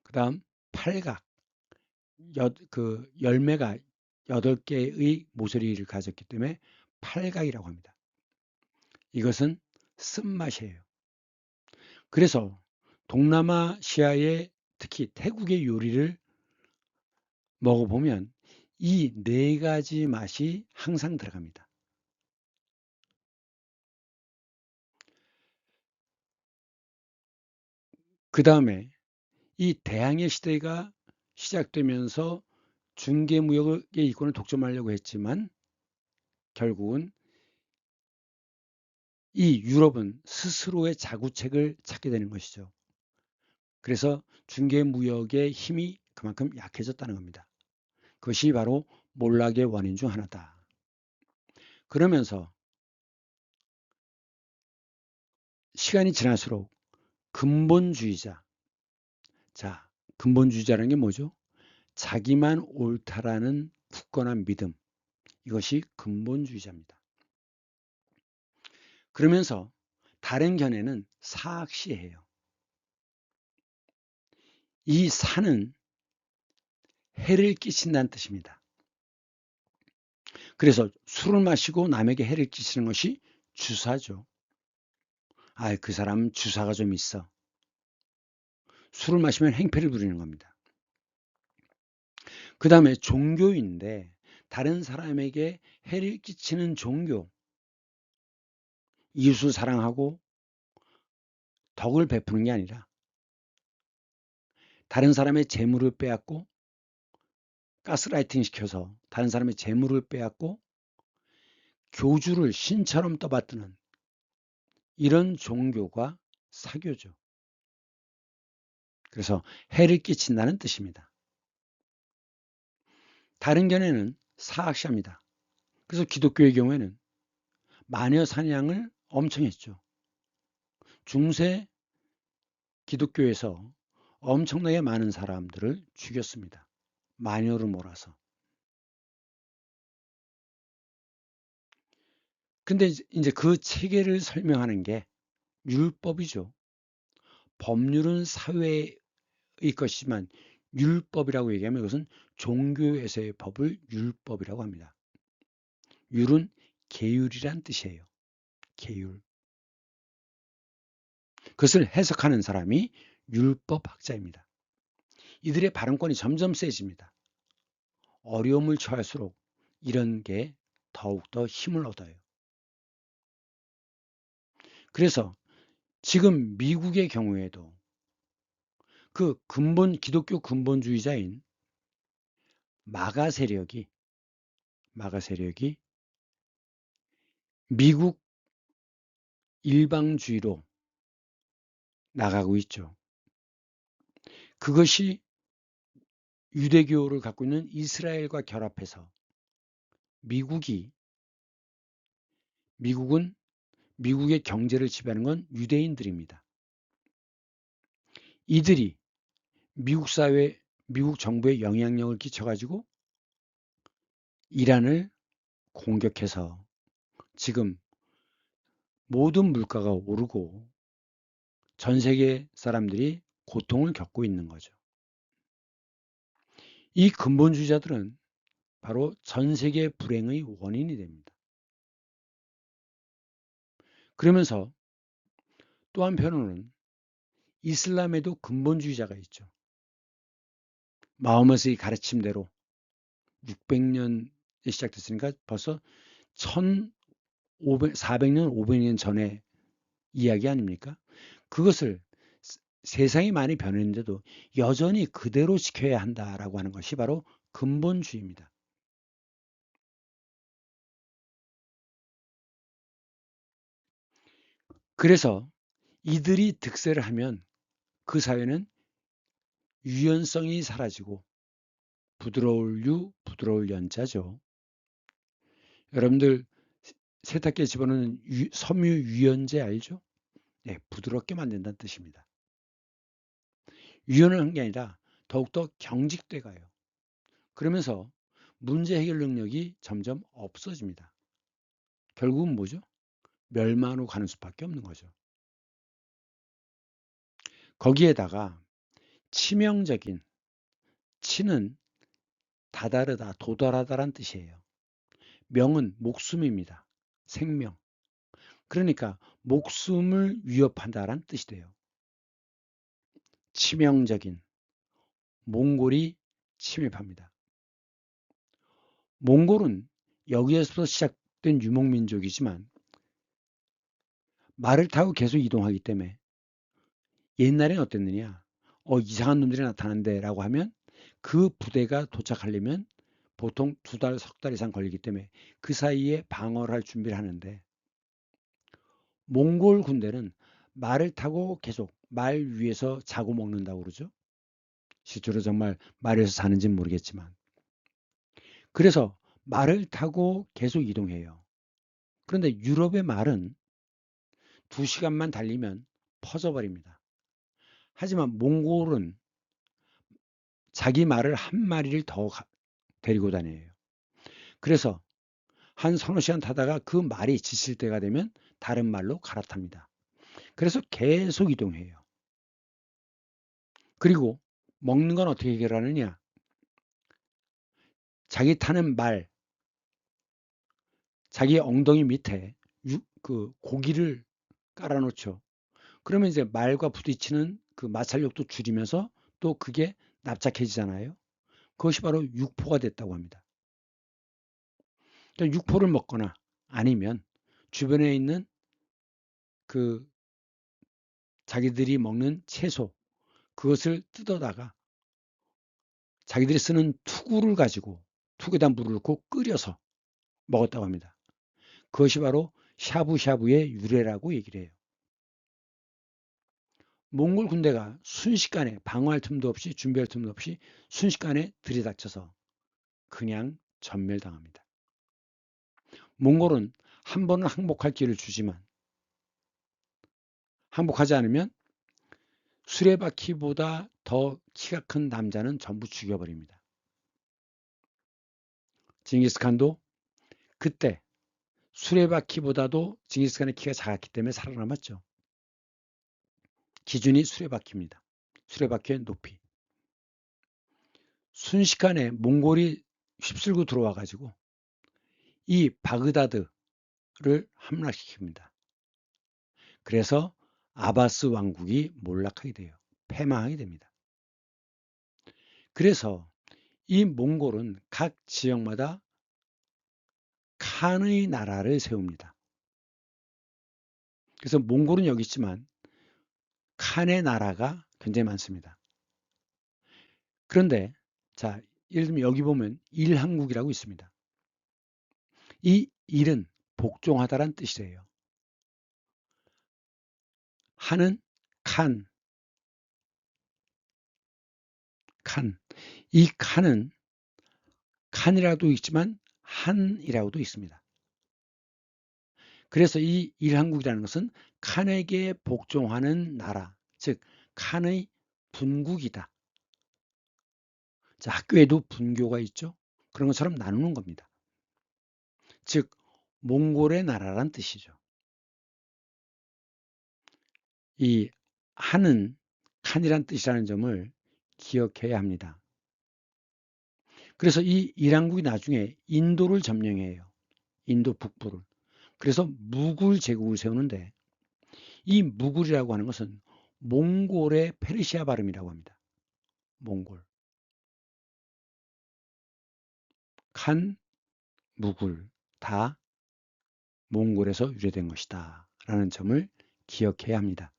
그 다음 팔각, 그 열매가 8개의 모서리를 가졌기 때문에 팔각이라고 합니다. 이것은 쓴맛이에요. 그래서 동남아시아의 특히 태국의 요리를 먹어보면 이 네 가지 맛이 항상 들어갑니다. 그 다음에 이 대항해 시대가 시작되면서 중개무역의 이권을 독점하려고 했지만 결국은 이 유럽은 스스로의 자구책을 찾게 되는 것이죠. 그래서 중개무역의 힘이 그만큼 약해졌다는 겁니다. 그것이 바로 몰락의 원인 중 하나다. 그러면서 시간이 지날수록 근본주의자, 자, 근본주의자라는 게 뭐죠? 자기만 옳다라는 굳건한 믿음, 이것이 근본주의자입니다. 그러면서 다른 견해는 사악시해요. 이 사는 해를 끼친다는 뜻입니다. 그래서 술을 마시고 남에게 해를 끼치는 것이 주사죠. 아, 그 사람 주사가 좀 있어. 술을 마시면 행패를 부리는 겁니다. 그 다음에 종교인데 다른 사람에게 해를 끼치는 종교, 이웃을 사랑하고 덕을 베푸는 게 아니라 다른 사람의 재물을 빼앗고 가스라이팅 시켜서 다른 사람의 재물을 빼앗고 교주를 신처럼 떠받드는 이런 종교가 사교죠. 그래서 해를 끼친다는 뜻입니다. 다른 견해는 사악시합니다. 그래서 기독교의 경우에는 마녀 사냥을 엄청 했죠. 중세 기독교에서 엄청나게 많은 사람들을 죽였습니다. 마녀로 몰아서. 근데 이제 그 체계를 설명하는 게 율법이죠. 법률은 사회의 것이지만 율법이라고 얘기하면 이것은 종교에서의 법을 율법이라고 합니다. 율은 계율이란 뜻이에요. 계율. 그것을 해석하는 사람이 율법학자입니다. 이들의 발언권이 점점 세집니다. 어려움을 처할수록 이런 게 더욱더 힘을 얻어요. 그래서 지금 미국의 경우에도 그 기독교 근본주의자인 마가 세력이 미국 일방주의로 나가고 있죠. 그것이 유대교를 갖고 있는 이스라엘과 결합해서 미국은 미국의 경제를 지배하는 건 유대인들입니다. 이들이 미국 사회, 미국 정부에 영향력을 끼쳐가지고 이란을 공격해서 지금 모든 물가가 오르고 전 세계 사람들이 고통을 겪고 있는 거죠. 이 근본주의자들은 바로 전 세계 불행의 원인이 됩니다. 그러면서 또 한편으로는 이슬람에도 근본주의자가 있죠. 마호메트의 가르침대로 600년에 시작됐으니까 벌써 400년, 500년 전에 이야기 아닙니까? 그것을 세상이 많이 변했는데도 여전히 그대로 지켜야 한다라고 하는 것이 바로 근본주의입니다. 그래서 이들이 득세를 하면 그 사회는 유연성이 사라지고 부드러울 부드러울 연자죠. 여러분들 세탁기에 집어넣는 섬유 유연제 알죠? 네, 부드럽게 만든다는 뜻입니다. 유연한 게 아니라 더욱더 경직돼 가요. 그러면서 문제 해결 능력이 점점 없어집니다. 결국은 뭐죠? 멸망으로 가는 수밖에 없는 거죠. 거기에다가 치명적인 치는 다다르다, 도달하다란 뜻이에요. 명은 목숨입니다. 생명. 그러니까 목숨을 위협한다란 뜻이 돼요. 치명적인 몽골이 침입합니다. 몽골은 여기에서 시작된 유목민족이지만 말을 타고 계속 이동하기 때문에 옛날엔 어땠느냐? 이상한 놈들이 나타난대 라고 하면 그 부대가 도착하려면 보통 2달, 3달 이상 걸리기 때문에 그 사이에 방어를 할 준비를 하는데 몽골 군대는 말을 타고 계속 말 위에서 자고 먹는다고 그러죠. 실제로 정말 말 위에서 자는지는 모르겠지만 그래서 말을 타고 계속 이동해요. 그런데 유럽의 말은 2시간만 달리면 퍼져버립니다. 하지만 몽골은 자기 말을 한 마리를 더 데리고 다녀요. 그래서 한 서너 시간 타다가 그 말이 지칠 때가 되면 다른 말로 갈아탑니다. 그래서 계속 이동해요. 그리고 먹는 건 어떻게 해결하느냐? 자기 타는 말, 자기 엉덩이 밑에 그 고기를 깔아놓죠. 그러면 이제 말과 부딪히는 그 마찰력도 줄이면서 또 그게 납작해지잖아요. 그것이 바로 육포가 됐다고 합니다. 그러니까 육포를 먹거나 아니면 주변에 있는 그 자기들이 먹는 채소 그것을 뜯어다가 자기들이 쓰는 투구를 가지고 투구에다 물을 넣고 끓여서 먹었다고 합니다. 그것이 바로 샤브샤브의 유래라고 얘기를 해요. 몽골 군대가 순식간에 방어할 틈도 없이 준비할 틈도 없이 순식간에 들이닥쳐서 그냥 전멸당합니다. 몽골은 한 번은 항복할 기회를 주지만 항복하지 않으면 수레바퀴보다 더 키가 큰 남자는 전부 죽여버립니다. 징기스칸도 그때 수레바퀴보다도 징기스칸의 키가 작았기 때문에 살아남았죠. 기준이 수레바퀴입니다. 수레바퀴의 높이. 순식간에 몽골이 휩쓸고 들어와 가지고 이 바그다드를 함락시킵니다. 그래서 아바스 왕국이 몰락하게 돼요. 패망하게 됩니다. 그래서 이 몽골은 각 지역마다 칸의 나라를 세웁니다. 그래서 몽골은 여기 있지만 칸의 나라가 굉장히 많습니다. 그런데 자, 예를 들면 여기 보면 일한국이라고 있습니다. 이 일은 복종하다란 뜻이에요. 한은 칸, 칸. 이 칸은 칸이라고도 있지만 한이라고도 있습니다. 그래서 이 일한국이라는 것은 칸에게 복종하는 나라, 즉 칸의 분국이다. 자, 학교에도 분교가 있죠. 그런 것처럼 나누는 겁니다. 즉 몽골의 나라란 뜻이죠. 이 한은 칸이란 뜻이라는 점을 기억해야 합니다. 그래서 이 이란국이 나중에 인도를 점령해요. 인도 북부를. 그래서 무굴 제국을 세우는데 이 무굴이라고 하는 것은 몽골의 페르시아 발음이라고 합니다. 몽골. 칸, 무굴 다 몽골에서 유래된 것이다 라는 점을 기억해야 합니다.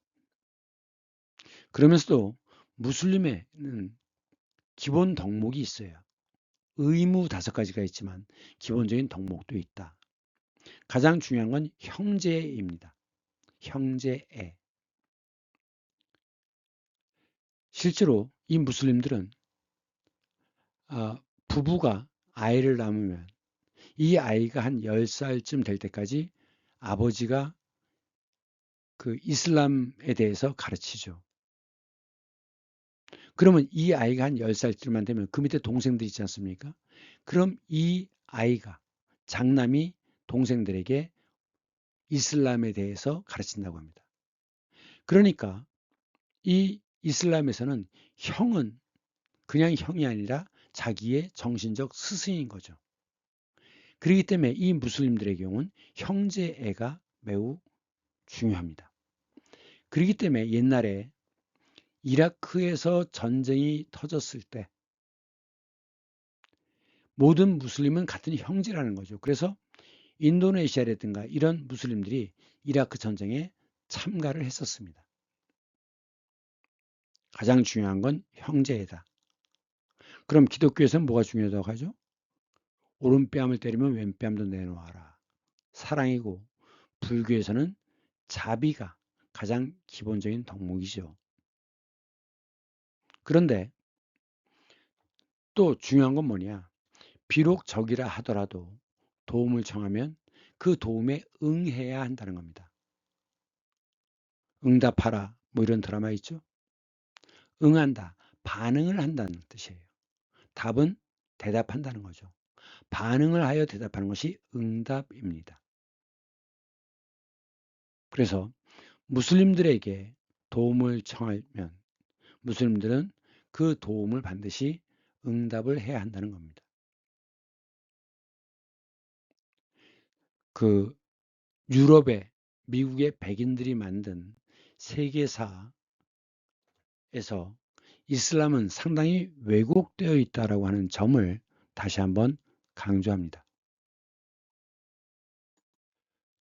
그러면서도 무슬림에는 기본 덕목이 있어요. 의무 5가지가 있지만 기본적인 덕목도 있다. 가장 중요한 건 형제입니다. 형제애. 실제로 이 무슬림들은 부부가 아이를 낳으면 이 아이가 한 10살쯤 될 때까지 아버지가 그 이슬람에 대해서 가르치죠. 그러면 이 아이가 한 10살쯤만 되면 그 밑에 동생들 있지 않습니까? 그럼 이 아이가 장남이 동생들에게 이슬람에 대해서 가르친다고 합니다. 그러니까 이 이슬람에서는 형은 그냥 형이 아니라 자기의 정신적 스승인 거죠. 그렇기 때문에 이 무슬림들의 경우는 형제애가 매우 중요합니다. 그렇기 때문에 옛날에 이라크에서 전쟁이 터졌을 때 모든 무슬림은 같은 형제라는 거죠. 그래서 인도네시아라든가 이런 무슬림들이 이라크 전쟁에 참가를 했었습니다. 가장 중요한 건 형제애다. 그럼 기독교에서는 뭐가 중요하다고 하죠? 오른뺨을 때리면 왼뺨도 내놓아라. 사랑이고 불교에서는 자비가 가장 기본적인 덕목이죠. 그런데 또 중요한 건 뭐냐? 비록 적이라 하더라도 도움을 청하면 그 도움에 응해야 한다는 겁니다. 응답하라 뭐 이런 드라마 있죠? 응한다, 반응을 한다는 뜻이에요. 답은 대답한다는 거죠. 반응을 하여 대답하는 것이 응답입니다. 그래서 무슬림들에게 도움을 청하면 무슬림들은 그 도움을 반드시 응답을 해야 한다는 겁니다. 그 유럽의 미국의 백인들이 만든 세계사에서 이슬람은 상당히 왜곡되어 있다라고 하는 점을 다시 한번 강조합니다.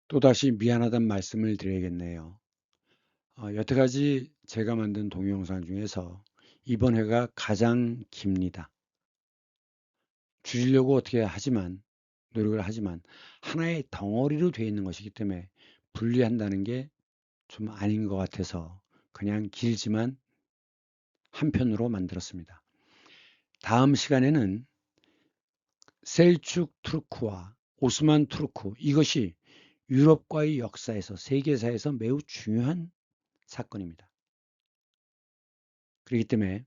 또다시 미안하다는 말씀을 드려야겠네요. 여태까지 제가 만든 동영상 중에서 이번 회가 가장 깁니다. 줄이려고 어떻게 하지만 노력을 하지만 하나의 덩어리로 되어 있는 것이기 때문에 분리한다는 게 좀 아닌 것 같아서 그냥 길지만 한 편으로 만들었습니다. 다음 시간에는 셀축 투르크와 오스만 투르크 이것이 유럽과의 역사에서 세계사에서 매우 중요한 사건입니다. 그렇기 때문에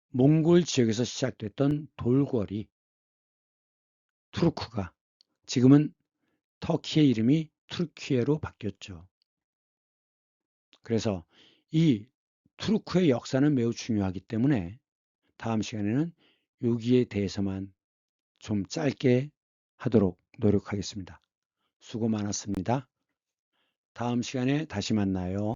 몽골 지역에서 시작됐던 돌궐이 투르크가 지금은 터키의 이름이 튀르키예로 바뀌었죠. 그래서 이 투르크의 역사는 매우 중요하기 때문에 다음 시간에는 여기에 대해서만 좀 짧게 하도록 노력하겠습니다. 수고 많았습니다. 다음 시간에 다시 만나요.